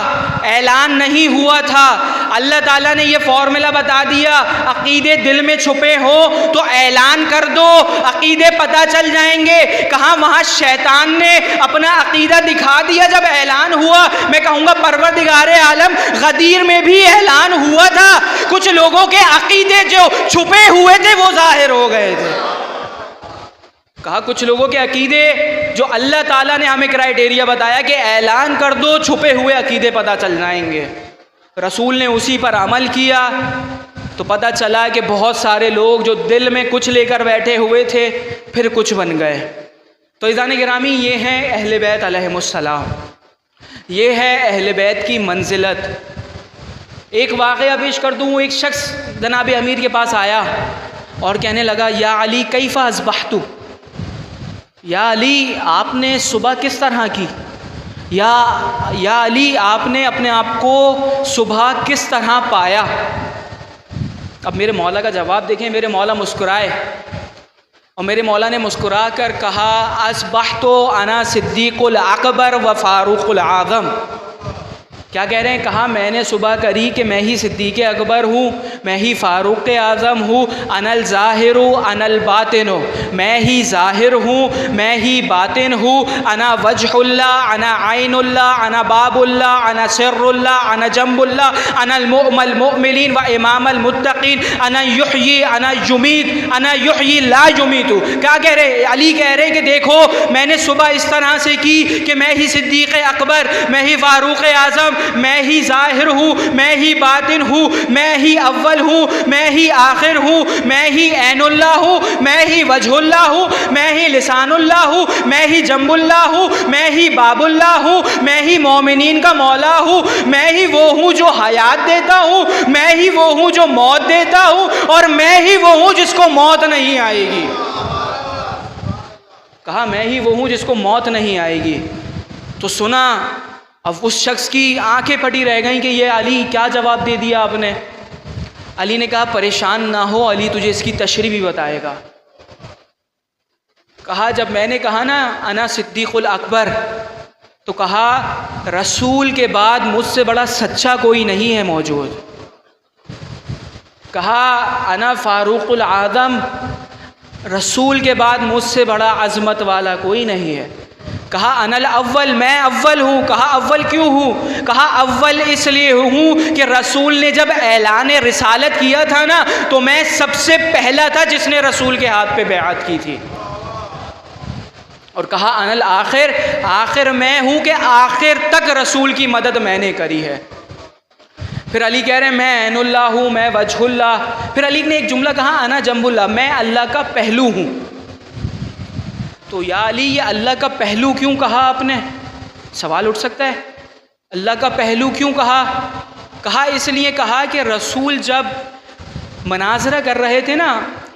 ऐलान नहीं हुआ था। अल्लाह ताला ने ये फॉर्मूला बता दिया, अकीदे दिल में छुपे हो तो ऐलान कर दो, अकीदे पता चल जाएंगे। कहाँ वहाँ शैतान ने अपना अकीदा दिखा दिया जब ऐलान हुआ। मैं कहूँगा परवरदिगारे आलम गदीर में भी ऐलान हुआ था, कुछ लोगों के अकीदे जो छुपे हुए थे वो जाहिर हो गए थे। कहा कुछ लोगों के अकीदे जो अल्लाह ताला ने हमें क्राइटेरिया बताया कि ऐलान कर दो, छुपे हुए अकीदे पता चल जाएंगे। रसूल ने उसी पर अमल किया तो पता चला कि बहुत सारे लोग जो दिल में कुछ लेकर बैठे हुए थे फिर कुछ बन गए। तो इज़ान गिरामी, ये हैं अहले बैत अलैहिमुस्सलाम, ये है अहले बैत की मंजिलत। एक वाक़या पेश कर दूँ। एक शख्स जनाब अमीर के पास आया और कहने लगा, या अली कैफ़ा अस्बहतु, या अली आपने सुबह किस तरह की, या अली आपने अपने आप को सुबह किस तरह पाया। अब मेरे मौला का जवाब देखें। मेरे मौला मुस्कुराए और मेरे मौला ने मुस्कुरा कर कहा, अस्बहतु अना सिद्दीकुल अकबर व फारूकुल आज़म। क्या कह रहे हैं? कहा मैंने सुबह करी कि मैं ही सिद्दीक़ अकबर हूँ, मैं ही फ़ारूक़ आज़म हूँ। अनल ज़ाहिरु अनल बातिनु, मैं ही ज़ाहिर हूँ, मैं ही बातिन हूँ। अना वजहुल्ला अना आइनुल्ला अना बाबुल्ला अना सिर्रुल्ला अना जम्बुल्ला अनल मुअमल मुअमिनीन व इमामल मुत्तकीन अना युहयी अना युमीत अना युहयी ला युमीतु। क्या कह रहे? अली कह रहे कि देखो मैंने सुबह इस तरह से की कि मैं ही सिद्दीक़ अकबर, मैं ही फ़ारूक़ आज़म, मैं ही ज़ाहिर हूँ, मैं ही बातिन हूँ, मैं ही अव्वल हूँ, मैं ही आखिर हूँ, मैं ही ऐनुल्लाह हूँ, मैं ही वजहुल्लाह हूँ, मैं ही लिसानुल्लाह हूँ, मैं ही जम्बुल्लाह हूँ, मैं ही बाबुल्लाह हूँ, मैं ही मोमिनीन का मौला हूँ, मैं ही वो हूँ जो हयात देता हूँ, मैं ही वो हूँ जो मौत देता हूँ, और मैं ही वो हूँ जिसको मौत नहीं आएगी। कहा मैं ही वो हूँ जिसको मौत नहीं आएगी। तो सुना, अब उस शख्स की आंखें फटी रह गईं कि ये अली क्या जवाब दे दिया आपने। अली ने कहा परेशान ना हो, अली तुझे इसकी तशरीह भी बताएगा। कहा जब मैंने कहा ना अना सिद्दीकुल अकबर, तो कहा रसूल के बाद मुझसे बड़ा सच्चा कोई नहीं है मौजूद। कहा अना फ़ारूकुल आज़म, रसूल के बाद मुझसे बड़ा अज़मत वाला कोई नहीं है। कहा अनल अव्वल, मैं अव्वल हूँ। कहा अव्वल क्यों हूँ? कहा अव्वल इसलिए हूँ कि रसूल ने जब ऐलान रिसालत किया था ना, तो मैं सबसे पहला था जिसने रसूल के हाथ पे बैअत की थी। और कहा अनल आखिर, आखिर मैं हूँ कि आखिर तक रसूल की मदद मैंने करी है। फिर अली कह रहे हैं मैं ऐनुल्लाह हूँ, मैं वजहुल्लाह। फिर अली ने एक जुमला कहा अना जम्बुल्लाह, मैं अल्लाह का पहलू हूँ। तो या अली ये अल्लाह का पहलू क्यों कहा आपने? सवाल उठ सकता है, अल्लाह का पहलू क्यों कहा? कहा इसलिए कहा कि रसूल जब मनाजरा कर रहे थे ना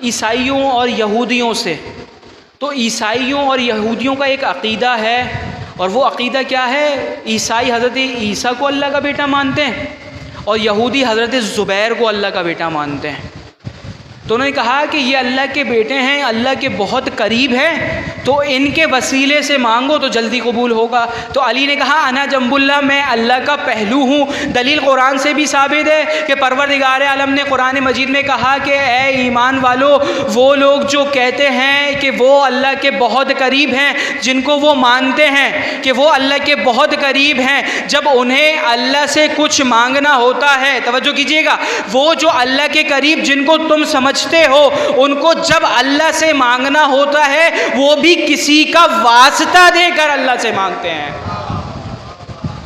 ईसाइयों और यहूदियों से, तो ईसाइयों और यहूदियों का एक अक़ीदा है, और वो अक़ीदा क्या है? ईसाई हज़रत ईसा को अल्लाह का बेटा मानते हैं और यहूदी हज़रत ज़ुबैर को अल्लाह का बेटा मानते हैं। तो उन्होंने कहा कि ये अल्लाह के बेटे हैं, अल्लाह के बहुत करीब हैं, तो इनके वसीले से मांगो तो जल्दी कबूल होगा। तो अली ने कहा अना जम्बुल्लाह, मैं अल्लाह का पहलू हूँ। दलील कुरान से भी साबित है कि परवरदिगार आलम ने कुरान मजीद में कहा कि ए ईमान वालो, वो लोग जो कहते हैं कि वो अल्लाह के बहुत करीब हैं, जिनको वो मानते हैं कि वो अल्लाह के बहुत करीब हैं, जब उन्हें अल्लाह से कुछ मांगना होता है, तवज्जो कीजिएगा, वो जो अल्लाह के करीब जिनको तुम समझते हो, उनको जब अल्लाह से मांगना होता है वो भी किसी का वास्ता देकर अल्लाह से मांगते हैं।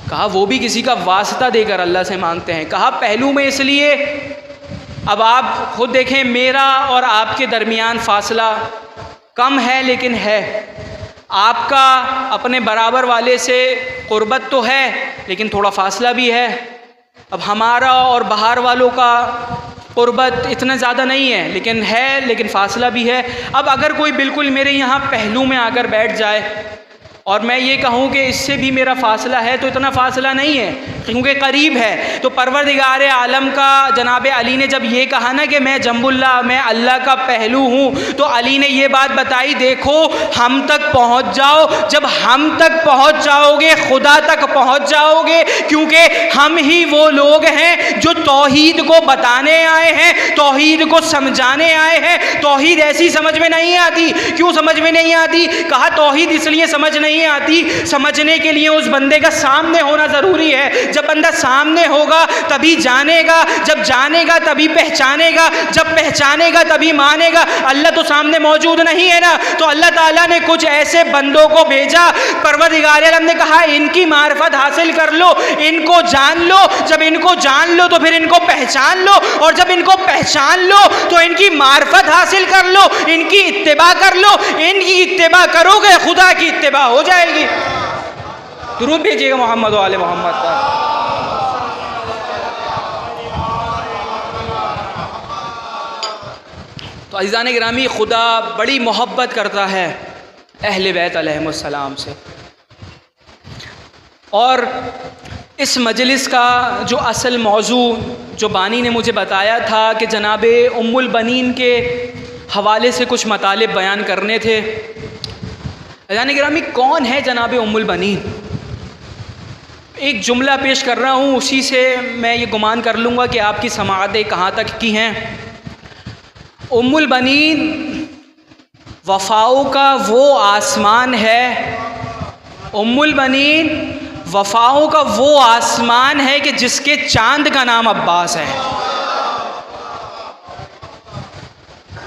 कहा वो भी किसी का वास्ता देकर अल्लाह से मांगते हैं। कहा पहलू में इसलिए, अब आप खुद देखें मेरा और आपके दरमियान फासला कम है लेकिन है, आपका अपने बराबर वाले से क़ुर्बत तो है लेकिन थोड़ा फासला भी है। अब हमारा और बाहर वालों का क़ुर्बत इतना ज़्यादा नहीं है लेकिन है, लेकिन फासला भी है। अब अगर कोई बिल्कुल मेरे यहाँ पहलू में आकर बैठ जाए और मैं ये कहूँ कि इससे भी मेरा फ़ासला है तो इतना फ़ासला नहीं है क्योंकि करीब है। तो परवरदिगार आलम का जनाब अली ने जब ये कहा ना कि मैं जम्बुल्लाह, मैं अल्लाह का पहलू हूँ, तो अली ने ये बात बताई, देखो हम तक पहुँच जाओ, जब हम तक पहुँच जाओगे खुदा तक पहुँच जाओगे, क्योंकि हम ही वो लोग हैं जो तौहीद को बताने आए हैं, तौहीद को समझाने आए हैं। तौहीद ऐसी समझ में नहीं आती। क्यों समझ में नहीं आती? कहा तौहीद इसलिए समझ नहीं आती, समझने के लिए उस बंदे का सामने होना ज़रूरी है। जब बंदा सामने होगा तभी जानेगा, जब जानेगा तभी पहचानेगा, जब पहचानेगा तभी मानेगा। अल्लाह तो सामने मौजूद नहीं है ना, तो अल्लाह ताला ने कुछ ऐसे बंदों को भेजा। परवरदिगार आलम ने कहा इनकी मार्फत हासिल कर लो, इनको जान लो, जब इनको जान लो तो फिर इनको पहचान लो, और जब इनको पहचान लो तो इनकी मार्फत हासिल कर लो, इनकी इत्तिबा कर लो। इनकी इत्तिबा करोगे खुदा की इत्तिबा हो जाएगी। दुरूद भेजिएगा मोहम्मद वाले मोहम्मद पर। तो अज़ीज़ान गिरामी, खुदा बड़ी मोहब्बत करता है अहले बैत अलैहिमुस्सलाम से। और इस मजलिस का जो असल मौजू जो बानी ने मुझे बताया था कि जनाब उम्मुल बनीन के हवाले से कुछ मतालिब बयान करने थे। अज़ीज़ान गिरामी, कौन है जनाब उम्मुल बनीन? एक जुमला पेश कर रहा हूँ, उसी से मैं ये गुमान कर लूँगा कि आपकी समाअतें कहाँ तक की हैं। उम्मुल बनीन वफ़ाओं का वो आसमान है, उम्मुल बनीन वफ़ाओं का वो आसमान है कि जिसके चांद का नाम अब्बास है।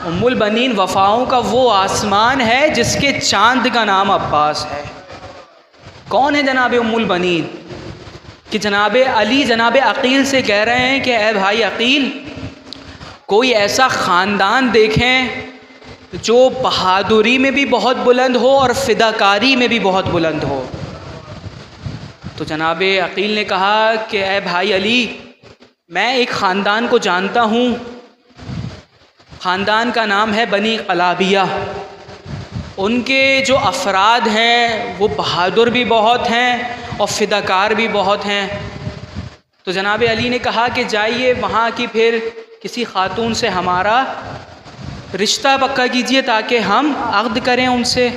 उम्मुल बनीन वफ़ाओं का वो आसमान है जिसके चांद का नाम अब्बास है। कौन है जनाब उम्मुल बनीन? कि जनाब अली जनाब अकील से कह रहे हैं कि ए भाई अकील, कोई ऐसा ख़ानदान देखें जो बहादुरी में भी बहुत बुलंद हो और फ़िदाकारी में भी बहुत बुलंद हो। तो जनाब अकील ने कहा कि ए भाई अली, मैं एक ख़ानदान को जानता हूँ, ख़ानदान का नाम है बनी क़लाबिया। उनके जो अफराद हैं वो बहादुर भी बहुत हैं और फ़िदाकार भी बहुत हैं। तो जनाब अली ने कहा कि जाइए वहाँ की फिर किसी ख़ातून से हमारा रिश्ता पक्का कीजिए ताकि हम अक़्द करें उनसे।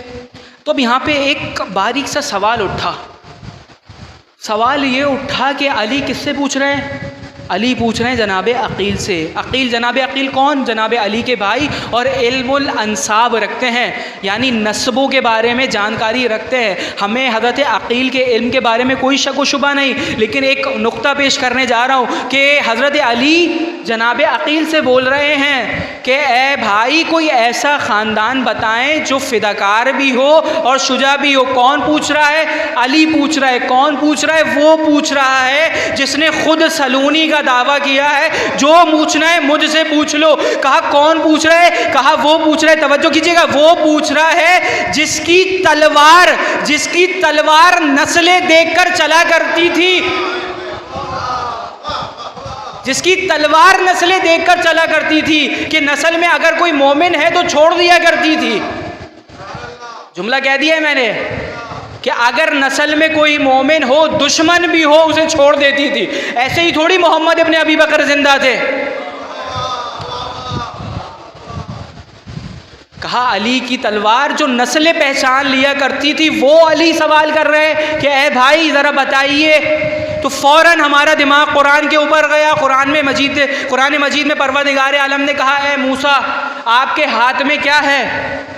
तो अब यहाँ पे एक बारीक सा सवाल उठा। सवाल ये उठा कि अली किससे पूछ रहे हैं? अली पूछ रहे हैं जनाब अकील से। अकील, जनाब अकील कौन? जनाब अली के भाई, और इल्मुल अंसाब रखते हैं, यानी नस्बों के बारे में जानकारी रखते हैं। हमें हज़रत अकील के इल्म के बारे में कोई शक व शुबा नहीं, लेकिन एक नुक्ता पेश करने जा रहा हूँ कि हज़रत अली जनाब अकील से बोल रहे हैं कि ए भाई, कोई ऐसा ख़ानदान बताएं जो फ़िदाकार भी हो और शुजा भी हो। कौन पूछ रहा है? अली पूछ रहा है। कौन पूछ रहा है? वो पूछ रहा है जिसने खुद सलूनी का दावा किया है, जो पूछना है मुझसे पूछ लो। कहा कौन पूछ रहा है? कहा वो पूछ रहा है, तवज्जो कीजिएगा, वो पूछ रहा है जिसकी तलवार नस्लें देखकर चला करती थी, जिसकी तलवार नस्लें देखकर चला करती थी, कि नस्ल में अगर कोई मोमिन है तो छोड़ दिया करती थी। जुमला कह दिया है मैंने कि अगर नस्ल में कोई मोमिन हो, दुश्मन भी हो, उसे छोड़ देती थी। ऐसे ही थोड़ी मोहम्मद इब्ने अबी बकर जिंदा थे। कहा अली की तलवार जो नस्लें पहचान लिया करती थी, वो अली सवाल कर रहे हैं कि ए भाई ज़रा बताइए। तो फ़ौरन हमारा दिमाग कुरान के ऊपर गया। कुरान मजीद में परवरदिगार आलम ने कहा, ए मूसा, आपके हाथ में क्या है?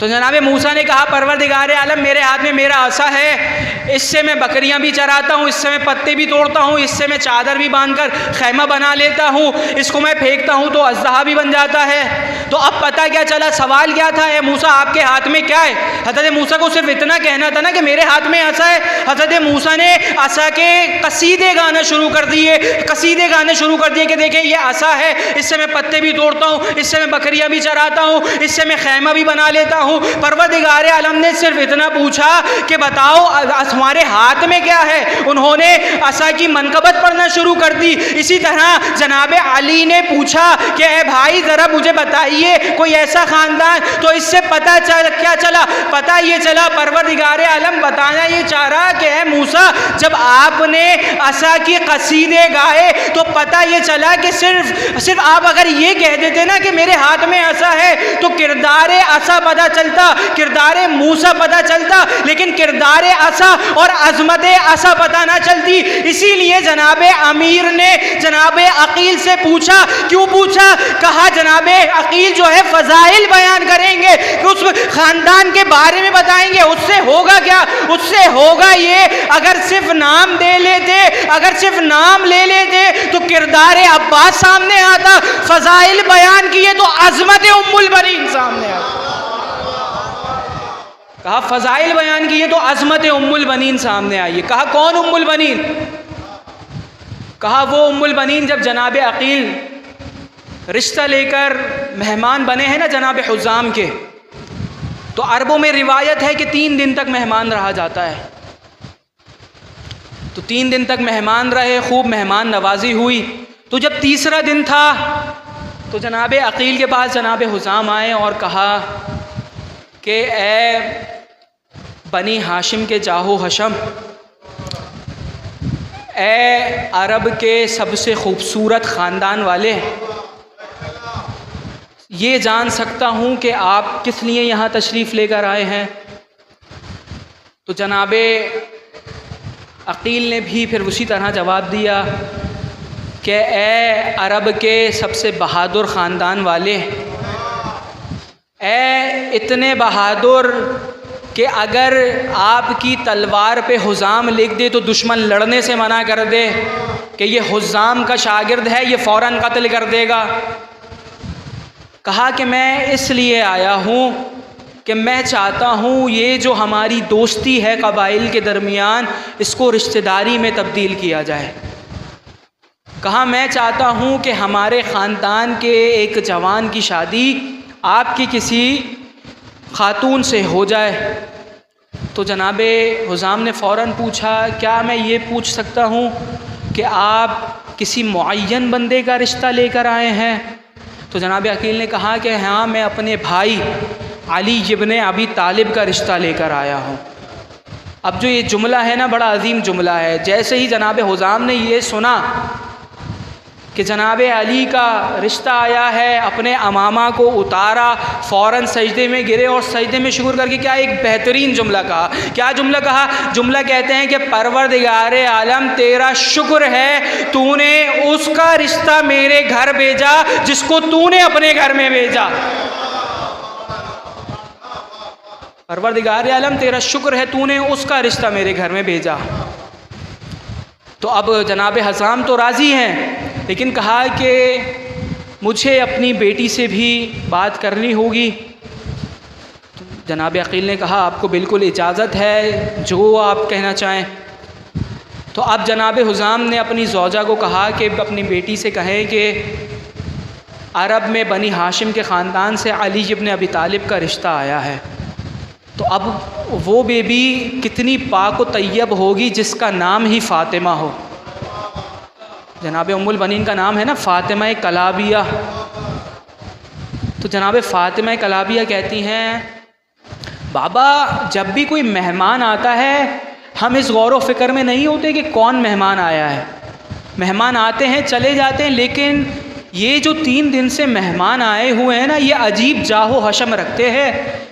तो जनाब मूसा ने कहा, परवरदिगार आलम, मेरे हाथ में मेरा असा है, इससे मैं बकरियां भी चराता हूँ, इससे मैं पत्ते भी तोड़ता हूँ, इससे मैं चादर भी बांधकर खैमा बना लेता हूँ, इसको मैं फेंकता हूँ तो अज़्ज़हा भी बन जाता है। तो अब पता क्या चला? सवाल क्या था? ए मूसा, आपके हाथ में क्या है? हज़रत मूसा को सिर्फ इतना कहना था ना कि मेरे हाथ में असा है। हज़रत मूसा ने असा के कसीदे गाना शुरू कर दिए, कसीदे गाने शुरू कर दिए कि देखें ये असा है, इससे मैं पत्ते भी तोड़ता हूँ, इससे मैं बकरियाँ भी चराता हूँ, इससे मैं खैमा भी बना लेता हूँ। परवरदिगार आलम ने सिर्फ इतना पूछा कि बताओ हमारे हाथ में क्या है। उन्होंने असा की मनकबत पढ़ना शुरू कर दी। इसी तरह जनाब अली ने पूछा कि ए भाई ज़रा मुझे बताइए कोई ऐसा ख़ानदान, तो इससे पता क्या चला? पता ये चला परवरदिगार आलम बताना ये चाह रहा कि ए मूसा जब आपने असा की कसीदे गाए तो पता ये चला कि सिर्फ आप अगर ये कह देते ना कि मेरे हाथ में असा है तो किरदार असा पता चलता, किरदार मूसा पता चलता, लेकिन किरदार असा और अजमत असा पता ना चलती। इसीलिए जनाब अमीर ने जनाब अकील से पूछा। क्यों पूछा? कहा जनाब अकील जो है फजाइल बयान करेंगे, उस खानदान के बारे में बताएंगे। उससे होगा क्या? उससे होगा ये अगर सिर्फ नाम दे लेते, अगर सिर्फ नाम ले लेते तो किरदार अब्बास सामने आता, फजाइल बयान किए तो अजमत उम्मुल बनीन सामने आता। कहा फजाइल बयान किए तो अजमत उम्मुल बनीन सामने आई। कहा कौन उम्मुल बनीन? कहा वो उम्मुल बनीन जब जनाब अकील रिश्ता लेकर मेहमान बने हैं ना जनाब हुज़ाम के, तो अरबों में रिवायत है कि 3 दिन तक मेहमान रहा जाता है। तो 3 दिन तक मेहमान रहे, खूब मेहमान नवाजी हुई। तो जब तीसरा दिन था तो जनाब अकील के पास जनाब हुज़ाम आए और कहा कि ए बनी हाशिम के जाहो हशम, ए अरब के सबसे खूबसूरत ख़ानदान वाले, ये जान सकता हूँ कि आप किस लिए यहाँ तशरीफ़ लेकर आए हैं? तो जनाब अकील ने भी फिर उसी तरह जवाब दिया कि ए अरब के सबसे बहादुर ख़ानदान वाले, ए इतने बहादुर कि अगर आपकी तलवार पे हुज़ाम लिख दे तो दुश्मन लड़ने से मना कर दे कि ये हुज़ाम का शागिर्द है, ये फ़ौरन कत्ल कर देगा। कहा कि मैं इसलिए आया हूँ कि मैं चाहता हूँ ये जो हमारी दोस्ती है कबाइल के दरमियान, इसको रिश्तेदारी में तब्दील किया जाए। कहा मैं चाहता हूँ कि हमारे ख़ानदान के एक जवान की शादी आपकी किसी ख़ातून से हो जाए। तो जनाब हुज़ाम ने फ़ौरन पूछा क्या मैं ये पूछ सकता हूँ कि आप किसी मुअय्यन बंदे का रिश्ता लेकर आए हैं? तो जनाब अकील ने कहा कि हाँ, मैं अपने भाई अली इब्न अबी तालिब का रिश्ता लेकर आया हूँ। अब जो ये जुमला है ना, बड़ा अजीम जुमला है। जैसे ही जनाब हुज़ाम ने ये सुना कि जनाब अली का रिश्ता आया है, अपने अमामा को उतारा, फ़ौरन सजदे में गिरे और सजदे में शुक्र करके क्या एक बेहतरीन जुमला कहा। क्या जुमला कहा? जुमला कहते हैं कि परवरदिगार आलम तेरा शुक्र है, तूने उसका रिश्ता मेरे घर भेजा जिसको तूने अपने घर में भेजा। परवरदिगार आलम तेरा शुक्र है, तूने उसका रिश्ता मेरे घर में भेजा। तो अब जनाब हुज़ाम तो राज़ी हैं, लेकिन कहा कि मुझे अपनी बेटी से भी बात करनी होगी। तो जनाब अकील ने कहा आपको बिल्कुल इजाज़त है, जो आप कहना चाहें। तो अब जनाब हुज़ाम ने अपनी ज़ौजा को कहा कि अपनी बेटी से कहें कि अरब में बनी हाशिम के ख़ानदान से अली इब्न अबी तालिब का रिश्ता आया है। तो अब वो बेबी कितनी पाक व तैयब होगी जिसका नाम ही फ़ातिमा हो। जनाब उम्मुल बनीन का नाम है ना फ़ातिमा कलाबिया। तो जनाब फ़ातिमा कलाबिया कहती हैं बाबा जब भी कोई मेहमान आता है हम इस गौर व फ़िक्र में नहीं होते कि कौन मेहमान आया है। मेहमान आते हैं चले जाते हैं, लेकिन ये जो 3 दिन से मेहमान आए हुए हैं ना, ये अजीब जाहो हशम रखते हैं।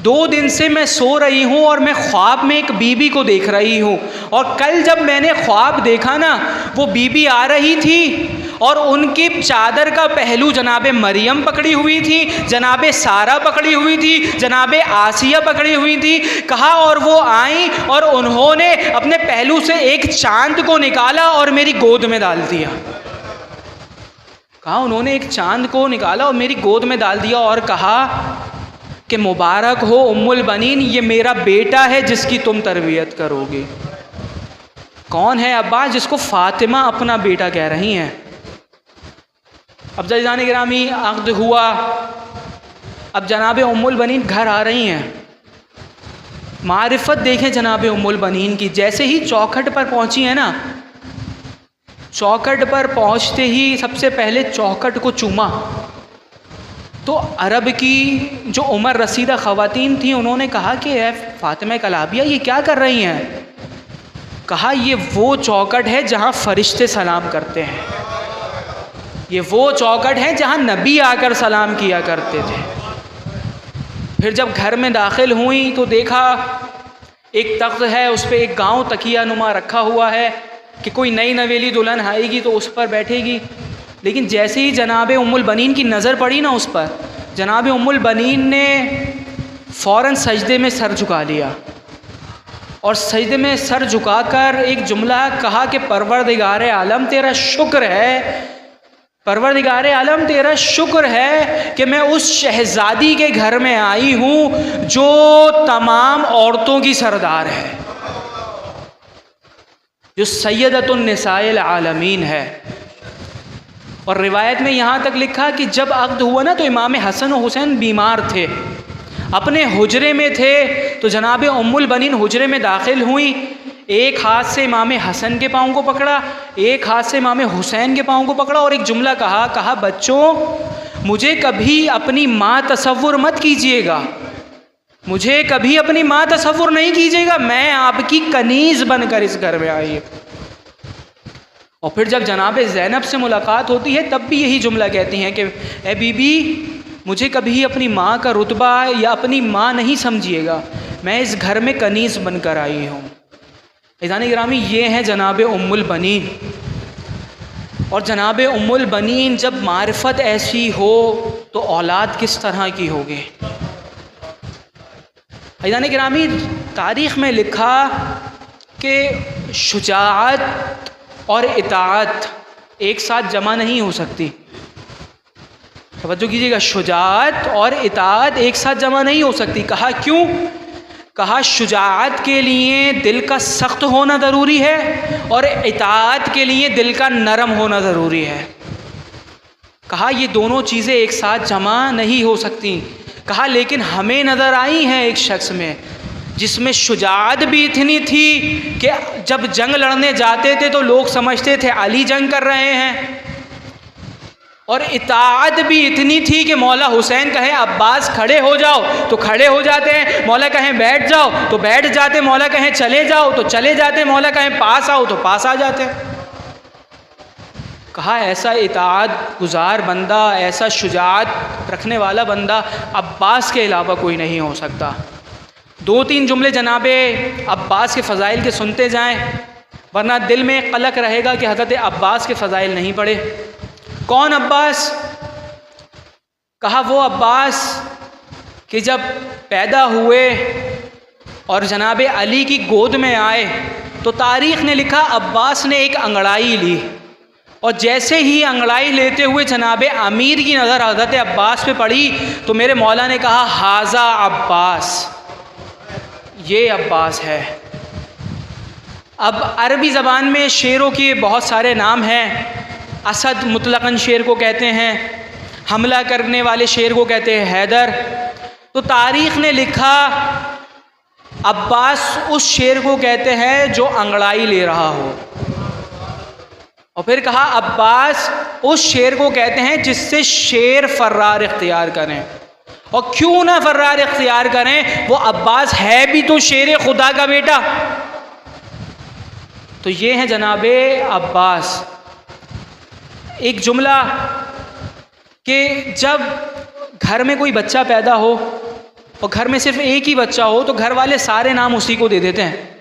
2 दिन से मैं सो रही हूँ और मैं ख्वाब में एक बीबी को देख रही हूँ, और कल जब मैंने ख्वाब देखा ना, वो बीबी आ रही थी और उनकी चादर का पहलू जनाब मरियम पकड़ी हुई थी, जनाब सारा पकड़ी हुई थी, जनाब आसिया पकड़ी हुई थी। कहा और वो आई और उन्होंने अपने पहलू से एक चांद को निकाला और मेरी गोद में डाल दिया। कहा उन्होंने एक चांद को निकाला और मेरी गोद में डाल दिया और कहा कि मुबारक हो उम्मुल बनीन, ये मेरा बेटा है जिसकी तुम तरबियत करोगे। कौन है अब्बास जिसको फ़ातिमा अपना बेटा कह रही हैं? अब अज़ीज़ान गिरामी अक़्द हुआ, अब जनाब उम्मुल बनीन घर आ रही हैं। मारिफत देखें जनाब उम्मुल बनीन की, जैसे ही चौखट पर पहुंची है ना, चौखट पर पहुंचते ही सबसे पहले चौखट को चूमा। तो अरब की जो उम्र रसीदा ख़वातीन थी उन्होंने कहा कि ए फ़ातिमा कलाबिया ये क्या कर रही हैं? कहा ये वो चौखट है जहाँ फ़रिश्ते सलाम करते हैं, ये वो चौखट है जहाँ नबी आकर सलाम किया करते थे। फिर जब घर में दाखिल हुई तो देखा एक तख्त है, उस पर एक गाँव तकिया नुमा रखा हुआ है कि कोई नई नवेली दुल्हन आएगी तो उस पर बैठेगी। लेकिन जैसे ही जनाब उम्मुल बनीन की नज़र पड़ी ना उस पर, जनाब उम्मुल बनीन ने फ़ौरन सजदे में सर झुका लिया और सजदे में सर झुकाकर एक जुमला कहा कि परवरदिगार आलम तेरा शुक्र है, परवरदिगार आलम तेरा शुक्र है कि मैं उस शहज़ादी के घर में आई हूँ जो तमाम औरतों की सरदार है, जो सैयदतुन निसाइल आलमीन है। और रिवायत में यहाँ तक लिखा कि जब अक़्द हुआ ना तो इमाम हसन और हुसैन बीमार थे, अपने हुजरे में थे। तो जनाब उम्मुल बनीन हुजरे में दाखिल हुई, एक हाथ से इमाम हसन के पाँव को पकड़ा, एक हाथ से इमाम हुसैन के पाँव को पकड़ा और एक जुमला कहा बच्चों मुझे कभी अपनी माँ तसव्वुर मत कीजिएगा, मुझे कभी अपनी माँ तसव्वुर नहीं कीजिएगा, मैं आपकी कनीज़ बनकर इस घर में आई। और फिर जब जनाब ज़ैनब से मुलाकात होती है तब भी यही जुमला कहती हैं कि ए बीबी मुझे कभी अपनी माँ का रुतबा या अपनी माँ नहीं समझिएगा, मैं इस घर में कनीज़ बनकर आई हूँ। इज़ान गिरामी ये हैं जनाब उम्मुल बनीन। और जनाब उम्मुल बनीन जब मारिफत ऐसी हो तो औलाद किस तरह की होगी। इज़ान गिरामी तारीख़ में लिखा कि शुजाअत और इताअत एक साथ जमा नहीं हो सकती। तवज्जो कीजिएगा, शुजाअत और इताअत एक साथ जमा नहीं हो सकती। कहा क्यों? कहा शुजाअत के लिए दिल का सख्त होना ज़रूरी है और इताअत के लिए दिल का नरम होना ज़रूरी है। कहा ये दोनों चीज़ें एक साथ जमा नहीं हो सकती। कहा लेकिन हमें नज़र आई हैं एक शख्स में जिसमें शुजाअत भी इतनी थी कि जब जंग लड़ने जाते थे तो लोग समझते थे अली जंग कर रहे हैं, और इताअत भी इतनी थी कि मौला हुसैन कहे अब्बास खड़े हो जाओ तो खड़े हो जाते हैं, मौला कहें बैठ जाओ तो बैठ जाते, मौला कहें चले जाओ तो चले जाते, मौला कहें पास आओ तो पास आ जाते। कहा ऐसा इताअत गुजार बंदा, ऐसा शुजाअत रखने वाला बंदा अब्बास के अलावा कोई नहीं हो सकता। दो तीन जुमले जनाबे अब्बास के फ़ज़ाइल के सुनते जाएं, वरना दिल में कलक रहेगा कि हज़रत अब्बास के फ़ज़ाइल नहीं पढ़े। कौन अब्बास? कहा वो अब्बास कि जब पैदा हुए और जनाबे अली की गोद में आए तो तारीख़ ने लिखा अब्बास ने एक अंगड़ाई ली, और जैसे ही अंगड़ाई लेते हुए जनाबे अमीर की नज़र हज़रत अब्बास पे पड़ी तो मेरे मौला ने कहा हाज़ा अब्बास, ये अब्बास है। अब अरबी ज़बान में शेरों के बहुत सारे नाम हैं। असद मुतलक़न शेर को कहते हैं, हमला करने वाले शेर को कहते हैं हैदर। तो तारीख़ ने लिखा अब्बास उस शेर को कहते हैं जो अंगड़ाई ले रहा हो, और फिर कहा अब्बास उस शेर को कहते हैं जिससे शेर फर्रार इख्तियार करें। और क्यों ना फर्रार इख्तियार करें, वो अब्बास है भी तो शेर खुदा का बेटा। तो ये हैं जनाबे अब्बास। एक जुमला कि जब घर में कोई बच्चा पैदा हो और घर में सिर्फ एक ही बच्चा हो तो घर वाले सारे नाम उसी को दे देते हैं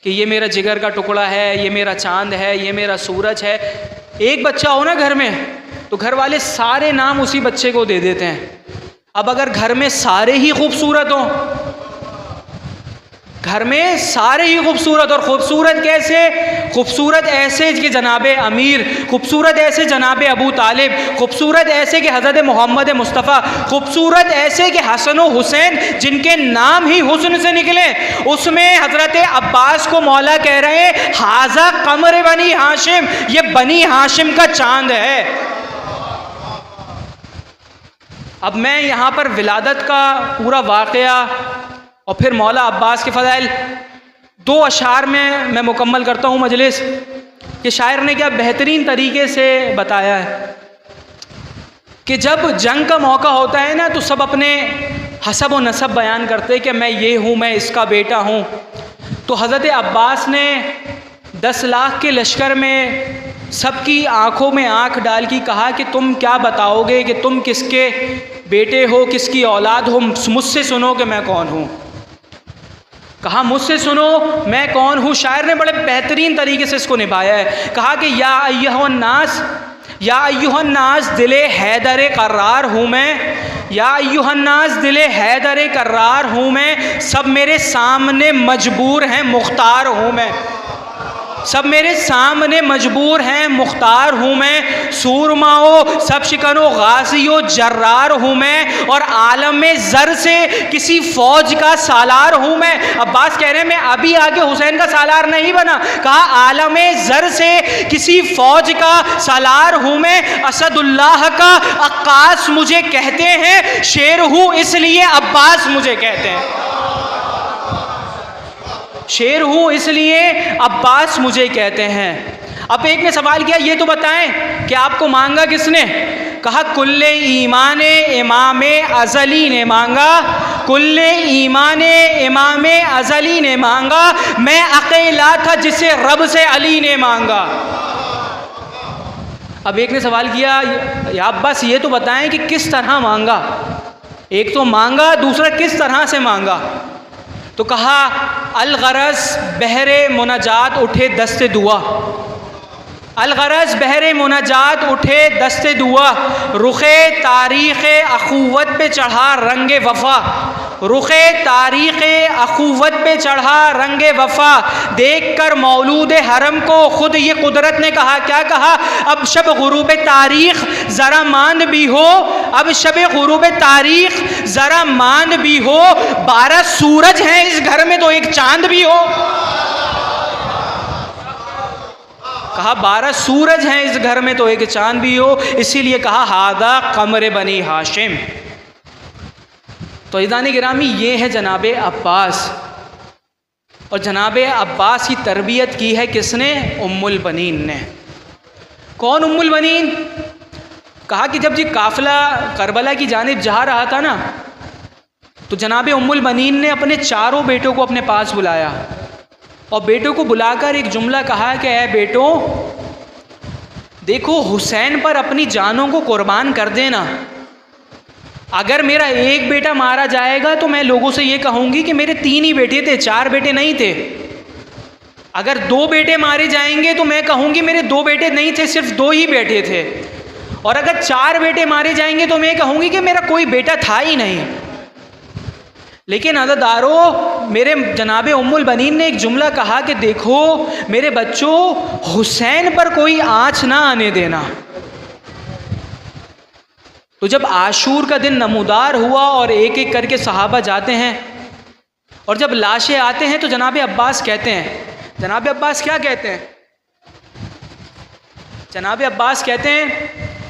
कि ये मेरा जिगर का टुकड़ा है, ये मेरा चांद है, ये मेरा सूरज है। एक बच्चा हो ना घर में तो घर वाले सारे नाम उसी बच्चे को दे देते हैं। अब अगर घर में सारे ही खूबसूरत हों, घर में सारे ही खूबसूरत, और खूबसूरत कैसे? खूबसूरत ऐसे कि जनाब अमीर, खूबसूरत ऐसे जनाब अबू तालिब, खूबसूरत ऐसे कि हज़रत मोहम्मद मुस्तफ़ा, खूबसूरत ऐसे कि हसन व हुसैन जिनके नाम ही हुस्न से निकले। उसमें हज़रत अब्बास को मौला कह रहे हैं हाजा कमर बनी हाशिम, ये बनी हाशिम का चांद है। अब मैं यहाँ पर विलादत का पूरा वाक़या और फिर मौला अब्बास के फ़ज़ाइल 2 अशार में मैं मुकम्मल करता हूँ मजलिस, कि शायर ने क्या बेहतरीन तरीके से बताया है कि जब जंग का मौका होता है ना, तो सब अपने हसब व नसब बयान करते हैं कि मैं ये हूँ, मैं इसका बेटा हूँ। तो हज़रत अब्बास ने 10 लाख के लश्कर में सबकी आंखों में आंख डाल के कहा कि तुम क्या बताओगे कि तुम किसके बेटे हो, किसकी औलाद हो? मुझसे सुनो कि मैं कौन हूँ। कहा मुझसे सुनो मैं कौन हूँ। शायर ने बड़े बेहतरीन तरीके से इसको निभाया है। कहा कि या अय्युहन्नास, या अय्युहन्नास दिले हैदर कर्रार हूँ मैं, या अय्युहन्नास दिले हैदर कर्रार हूँ मैं, सब मेरे सामने मजबूर हैं मुख्तार हूँ मैं, सब मेरे सामने मजबूर हैं मुख्तार हूँ मैं, सूरमाओ सब शिकनो गाज़ियो जर्रार हूँ मैं, और आलम में ज़र से किसी फ़ौज का सालार हूँ मैं। अब्बास कह रहे हैं मैं अभी आगे हुसैन का सालार नहीं बना, कहा आलम में ज़र से किसी फ़ौज का सालार हूँ मैं, असदुल्लाह का अक्कास मुझे कहते हैं, शेर हूँ इसलिए अब्बास मुझे कहते हैं, शेर हूँ इसलिए अब्बास मुझे कहते हैं। अब एक ने सवाल किया ये तो बताएं कि आपको मांगा किसने? कहा कुल्ले ईमाने इमामे अज़ली ने मांगा, कुल्ले ईमाने इमामे अज़ली ने मांगा, मैं अकेला था जिसे रब से अली ने मांगा। अब एक ने सवाल किया या अब्बास ये तो बताएं कि किस तरह मांगा? एक तो मांगा, दूसरा किस तरह से मांगा? तो कहा अलगरज बहरे मुनाजात उठे दस्ते दुआ, अलगरज बहरे मुनाजात उठे दस्ते दुआ, रुखे तारीख़ अखुवत पे चढ़ा रंगे वफ़ा, रुखे तारीख़ अखुवत पे चढ़ा रंगे वफ़ा, देख कर मौलूद हरम को खुद ये कुदरत ने कहा, क्या कहा? अब शब गुरूब तारीख़ ज़रा मान भी हो, अब शब गुरूब तारीख़ ज़रा मान भी हो, 12 सूरज हैं इस घर में तो एक चांद भी हो। कहा 12 सूरज हैं इस घर में तो एक चांद भी हो, इसीलिए कहा हादा कमर बनी हाशिम। तो इज़ान गिरामी ये है जनाब अब्बास, और जनाब अब्बास की तरबियत की है किसने? उम्मुल बनीन ने। कौन उम्मुल बनीन? कहा कि जब जी काफ़िला करबला की जानिब जा रहा था ना, तो जनाब उम्मुल बनीन ने अपने 4 बेटों को अपने पास बुलाया और बेटों को बुलाकर एक जुमला कहा कि ऐ बेटो देखो हुसैन पर अपनी जानों को कुर्बान कर देना, अगर मेरा एक बेटा मारा जाएगा तो मैं लोगों से ये कहूँगी कि मेरे 3 ही बेटे थे, 4 बेटे नहीं थे। अगर 2 बेटे मारे जाएंगे तो मैं कहूँगी मेरे 2 बेटे नहीं थे, सिर्फ 2 ही बेटे थे। और अगर 4 बेटे मारे जाएंगे तो मैं कहूँगी कि मेरा कोई बेटा था ही नहीं। लेकिन अज़दारों, मेरे जनाब उम्मुल बनीन ने एक जुमला कहा कि देखो मेरे बच्चों, हुसैन पर कोई आँच ना आने देना। तो जब आशूर का दिन नमूदार हुआ और एक एक करके सहाबा जाते हैं और जब लाशें आते हैं तो जनाब अब्बास कहते हैं, जनाब अब्बास क्या कहते हैं? जनाब अब्बास कहते हैं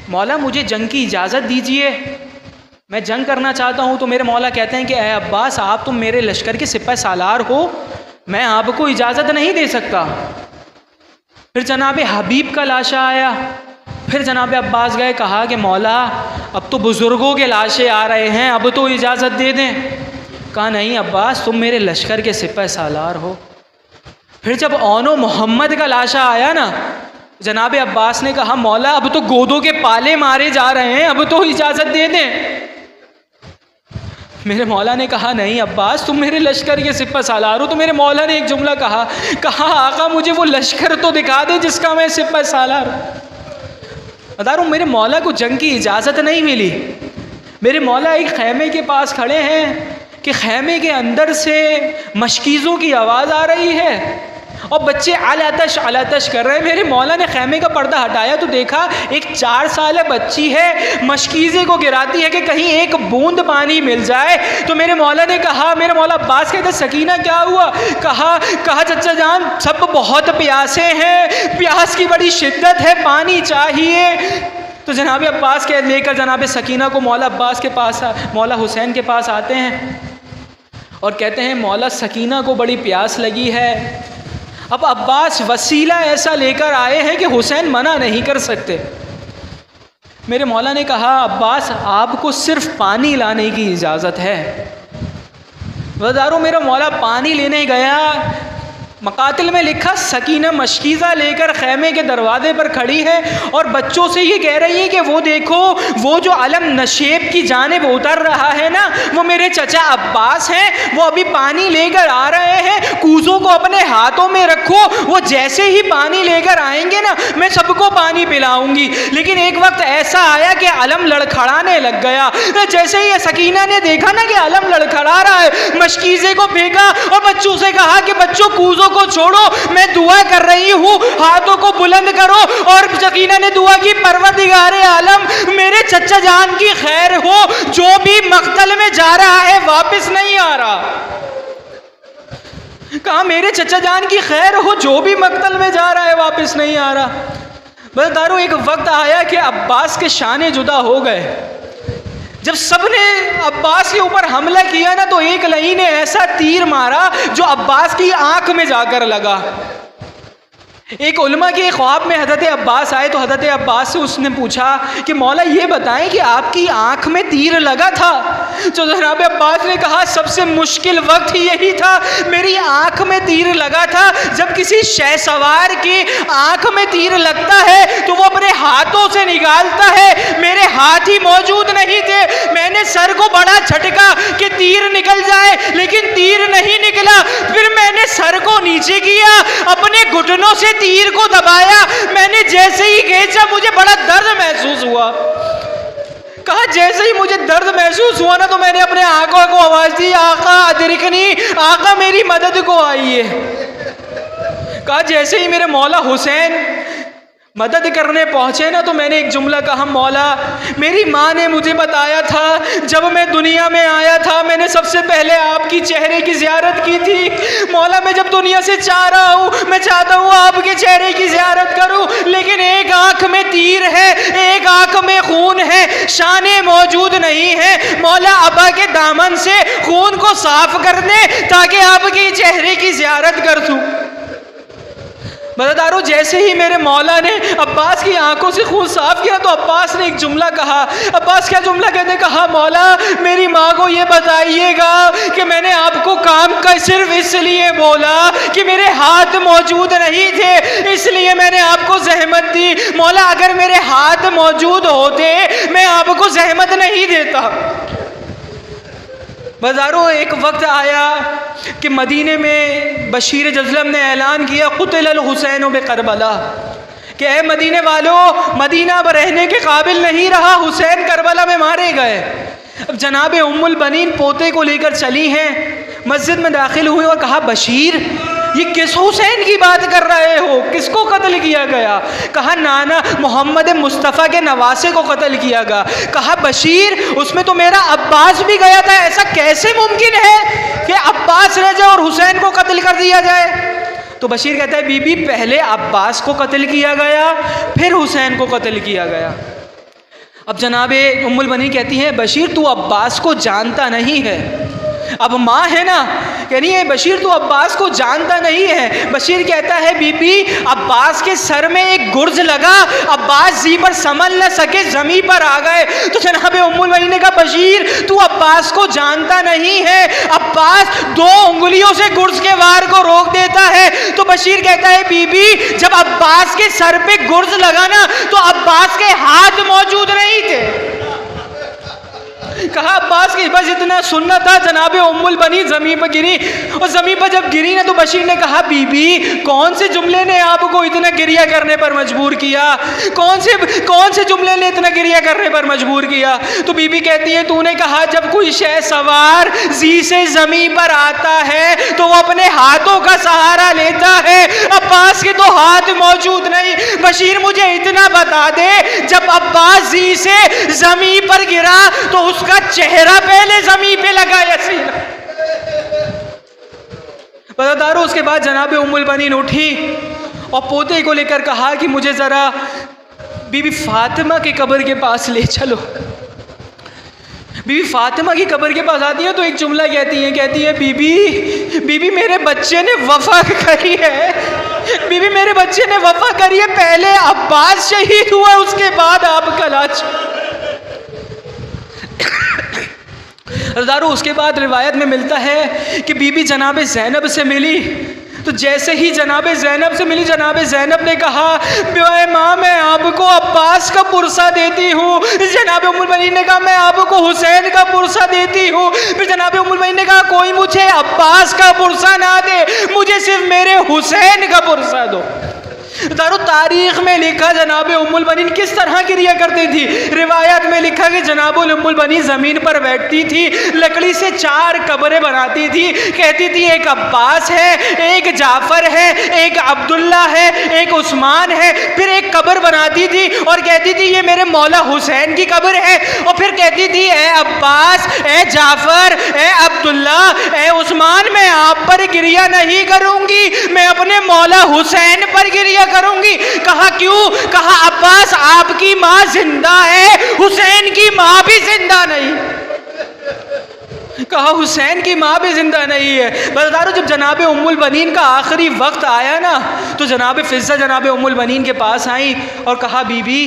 मौला मुझे जंग की इजाज़त दीजिए, मैं जंग करना चाहता हूँ। तो मेरे मौला कहते हैं कि ऐ अब्बास आप तुम मेरे लश्कर के सिपह सालार हो, मैं आपको इजाज़त नहीं दे सकता। फिर जनाब हबीब का लाशा आया, फिर जनाब अब्बास गए, कहा कि मौला अब तो बुज़ुर्गों के लाशें आ रहे हैं, अब तो इजाज़त दे दें। कहा नहीं अब्बास तुम मेरे लश्कर के सिपह सालार हो। फिर जब ओनो मोहम्मद का लाशा आया ना, जनाब अब्बास ने कहा मौला अब तो गोदों के पाले मारे जा रहे हैं, अब तो इजाज़त दे दें। मेरे मौला ने कहा नहीं अब्बास तुम मेरे लश्कर के सिपह सालार हो। तो मेरे मौला ने एक जुमला कहा आका मुझे वो लश्कर तो दिखा दे जिसका मैं सिपह सालार। बता रहा हूँ मेरे मौला को जंग की इजाज़त नहीं मिली। मेरे मौला एक खैमे के पास खड़े हैं, कि खैमे के अंदर से मशकीज़ों की आवाज़ आ रही है और बच्चे आलातश आलातश कर रहे हैं। मेरे मौला ने खैमे का पर्दा हटाया तो देखा एक 4 साल बच्ची है, मशकीज़े को गिराती है कि कहीं एक बूंद पानी मिल जाए। तो मेरे मौला ने कहा, मेरे मौला अब्बास कहते सकीना क्या हुआ? कहा चचा जान सब बहुत प्यासे हैं, प्यास की बड़ी शिद्दत है, पानी चाहिए। तो जनाब अब्बास के लेकर जनाब सकीना को मौला अब्बास के पास मौला हुसैन के पास आते हैं और कहते हैं मौला सकीना को बड़ी प्यास लगी है। अब अब्बास वसीला ऐसा लेकर आए हैं कि हुसैन मना नहीं कर सकते। मेरे मौला ने कहा अब्बास आपको सिर्फ पानी लाने की इजाज़त है। वज़ारों मेरा मौला पानी लेने गया, मकातिल में लिखा सकीना मशकीज़ा लेकर खैमे के दरवाजे पर खड़ी है और बच्चों से ये कह रही है कि वो देखो वो जो अलम नशेब की जानिब उतर रहा है ना, वो मेरे चचा अब्बास हैं, वो अभी पानी लेकर आ रहे हैं, कूज़ों को अपने हाथों में रखो, वो जैसे ही पानी लेकर आएंगे ना मैं सबको पानी पिलाऊंगी। लेकिन एक वक्त ऐसा आया कि अलम लड़खड़ाने लग गया। जैसे ही सकीना ने देखा ना कि अलम लड़खड़ा रहा है, मशकीज़े को फेंका और बच्चों से कहा कि बच्चों कूज़ों को छोड़ो, मैं दुआ कर रही हूँ, हाथों को बुलंद करो। और सकीना ने दुआ की, परवरदिगारे आलम मेरे चचा जान की खैर हो, जो भी मक्तल में जा रहा है वापस नहीं आ रहा। कहा मेरे चचा जान की खैर हो, जो भी मक्तल में जा रहा है वापस नहीं आ रहा। बस दारू एक वक्त आया कि अब्बास के शाने जुदा हो गए। जब सबने अब्बास के ऊपर हमला किया ना तो एक लही ने ऐसा तीर मारा जो अब्बास की आंख में जाकर लगा। एक उलमा के ख्वाब में हज़रत अब्बास आए तो हज़रत अब्बास से उसने पूछा कि मौला ये बताएं कि आपकी आंख में तीर लगा था? तो जनाब अब्बास ने कहा सबसे मुश्किल वक्त ही यही था, मेरी आंख में तीर लगा था। जब किसी शहसवार की आंख में तीर लगता है तो वो अपने हाथों से निकालता है, मेरे हाथ ही मौजूद नहीं थे। मैंने सर को बड़ा झटका कि तीर निकल जाए, लेकिन तीर नहीं निकला। फिर मैंने सर को नीचे किया, अपने घुटनों से तीर को दबाया, मैंने जैसे ही खींचा मुझे बड़ा दर्द महसूस हुआ। कहा जैसे ही मुझे दर्द महसूस हुआ ना तो मैंने अपने आका को आवाज दी, आका अदरिकनी, आका मेरी मदद को आइए। कहा जैसे ही मेरे मौला हुसैन मदद करने पहुंचे ना तो मैंने एक जुमला कहा, मौला मेरी माँ ने मुझे बताया था जब मैं दुनिया में आया था मैंने सबसे पहले आपकी चेहरे की ज़ियारत की थी। मौला मैं जब दुनिया से जा रहा हूँ मैं चाहता हूँ आपके चेहरे की ज़ियारत करूँ, लेकिन एक आँख में तीर है, एक आँख में खून है, शाने मौजूद नहीं है। मौला अबा के दामन से खून को साफ कर दे ताकि आपके चेहरे की ज़ियारत कर दूँ। बदादारों जैसे ही मेरे मौला ने अब्बास की आंखों से खून साफ किया तो अब्बास ने एक जुमला कहा। अब्बास क्या जुमला कहते? कहा मौला मेरी माँ को ये बताइएगा कि मैंने आपको काम का सिर्फ इसलिए बोला कि मेरे हाथ मौजूद नहीं थे, इसलिए मैंने आपको जहमत दी। मौला अगर मेरे हाथ मौजूद होते मैं आपको जहमत नहीं देता। बाज़ारों एक वक्त आया कि मदीने में बशीर जज़लम ने ऐलान किया क़ुतिल हुसैन बिकरबला, कि ऐ मदीने वालों मदीना में रहने के काबिल नहीं रहा, हुसैन करबला में मारे गए। अब जनाब उम्मुल बनीन पोते को लेकर चली हैं, मस्जिद में दाखिल हुई और कहा बशीर ये किस हुसैन की बात कर रहे हो, किसको कत्ल किया गया? कहा नाना मोहम्मद मुस्तफ़ा के नवासे को कत्ल किया गया। कहा बशीर उसमें तो मेरा अब्बास भी गया था, ऐसा कैसे मुमकिन है कि अब्बास रह जाए और हुसैन को कत्ल कर दिया जाए? तो बशीर कहता है बीबी पहले अब्बास को कत्ल किया गया फिर हुसैन को कत्ल किया गया। अब जनाबे उम्मुल बनी कहती है बशीर तू अब्बास को जानता नहीं है। अब माँ है ना, कह रही है बशीर तू अब्बास को जानता नहीं है। बशीर कहता है बीबी अब्बास के सर में एक गुर्ज लगा, अब्बास जी पर संभल न सके जमीन पर आ गए। तो जनाब उम्मुल बनी ने कहा बशीर तू अब्बास को जानता नहीं है, अब्बास 2 उंगलियों से गुर्ज के वार को रोक देता है। तो बशीर कहता है बीबी जब अब्बास के सर पे गुर्ज लगा ना तो अब्बास के हाथ मौजूद नहीं थे। कहा अब्बास की बस इतना सुनना था, जनाब उम्मुल बनी ज़मीन पर गिरी, और ज़मीन पर जब गिरी ना तो बशीर ने कहा बीबी कौन से जुमले ने आपको इतना गिरिया करने पर मजबूर किया, कौन से जुमले ने इतना गिरिया करने पर मजबूर किया? तो बीबी कहती है तूने कहा जब कोई शय सवार जी से ज़मीन पर आता है तो वो अपने हाथों का सहारा लेता है, अब्बास के तो हाथ मौजूद नहीं। बशीर मुझे इतना बता दे, जब अब्बास जी से ज़मीन पर गिरा तो उसका चेहरा पहले ज़मीन पे लगा या सीना? बतादारो उसके बाद जनाब उम्मुल बनीन उठी और पोते को लेकर कहा कि मुझे ज़रा बीबी फातिमा की कब्र के पास ले चलो। बीबी फातिमा की कब्र के पास आती है तो एक जुमला कहती है बीबी मेरे बच्चे ने वफा करी है, बीबी मेरे बच्चे ने वफा करी है, पहले अब्बास शहीद हुआ उसके बाद आपका लाश। हज़ारों उसके बाद रिवायत में मिलता है कि बीबी जनाब ज़ैनब से मिली, तो जैसे ही जनाब ज़ैनब से मिली जनाब ज़ैनब ने कहा माँ मैं आपको अब्बास का पुरसा देती हूँ। जनाब उम्मुल बनीन ने कहा मैं आपको हुसैन का पुरसा देती हूँ। फिर जनाब उम्मुल बनीन ने कहा कोई मुझे अब्बास का पुरसा ना दे, मुझे सिर्फ मेरे हुसैन का पुरसा दो। दारो तारीख में लिखा जनाब उम्मुल बनीन किस तरह क्रिया करती थी। रिवायत में लिखा कि जनाब उम्मुल बनीन ज़मीन पर बैठती थी, लकड़ी से 4 कब्रें बनाती थी, कहती थी एक अब्बास है, एक जाफ़र है, एक अब्दुल्ला है, एक उस्मान है। फिर एक कब्र बनाती थी और कहती थी ये मेरे मौला हुसैन की कब्र है, और फिर कहती थी ए अब्बास, ए जाफ़र, ए अब्दुल्ला, ए उस्मान, मैं आप पर गिरिया नहीं करूँगी, मैं अपने मौला हुसैन पर गिरिया करूंगी। कहा क्यों? कहा अब्बास आपकी मां जिंदा है, हुसैन की मां भी जिंदा नहीं। कहा हुसैन की मां भी जिंदा नहीं है। बरदारो जब जनाब उम्मुल बनीन का आखिरी वक्त आया ना तो जनाब फिज़्ज़ा जनाब उम्मुल बनीन के पास आई और कहा बीबी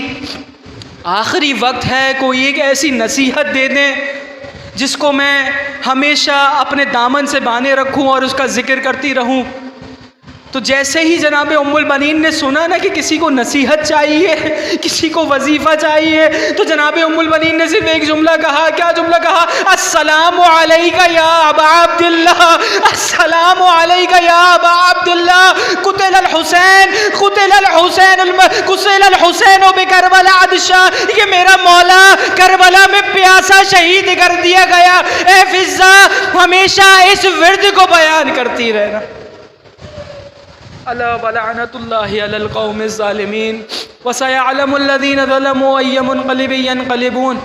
आखिरी वक्त है, कोई एक ऐसी नसीहत दे दें जिसको मैं हमेशा अपने दामन से बांधे रखूं और उसका जिक्र करती रहूं। तो जैसे ही जनाब उम्मुल बनीन ने सुना ना कि किसी को नसीहत चाहिए, किसी को वजीफ़ा चाहिए, तो जनाब उम्मुल बनीन ने सिर्फ एक जुमला कहा। क्या जुमला कहा? अस्सलामु अलैका या अबा अब्दुल्लाह, अस्सलामु अलैका या अबा अब्दुल्लाह, कुतिल हुसैन, कुतिल हुसैन, कुतिल हुसैन बिकरबला अदशा, ये मेरा मौला करबला में प्यासा शहीद कर दिया गया। ए फिज़्ज़ा हमेशा इस विर्द को बयान करती रहना। अला वलअनतुल्लाहि अलल कौमिज़ ज़ालिमीन व सयअलमुल्लज़ीना ज़लमू अय्युम मुनक़लिबिन यनक़लिबून।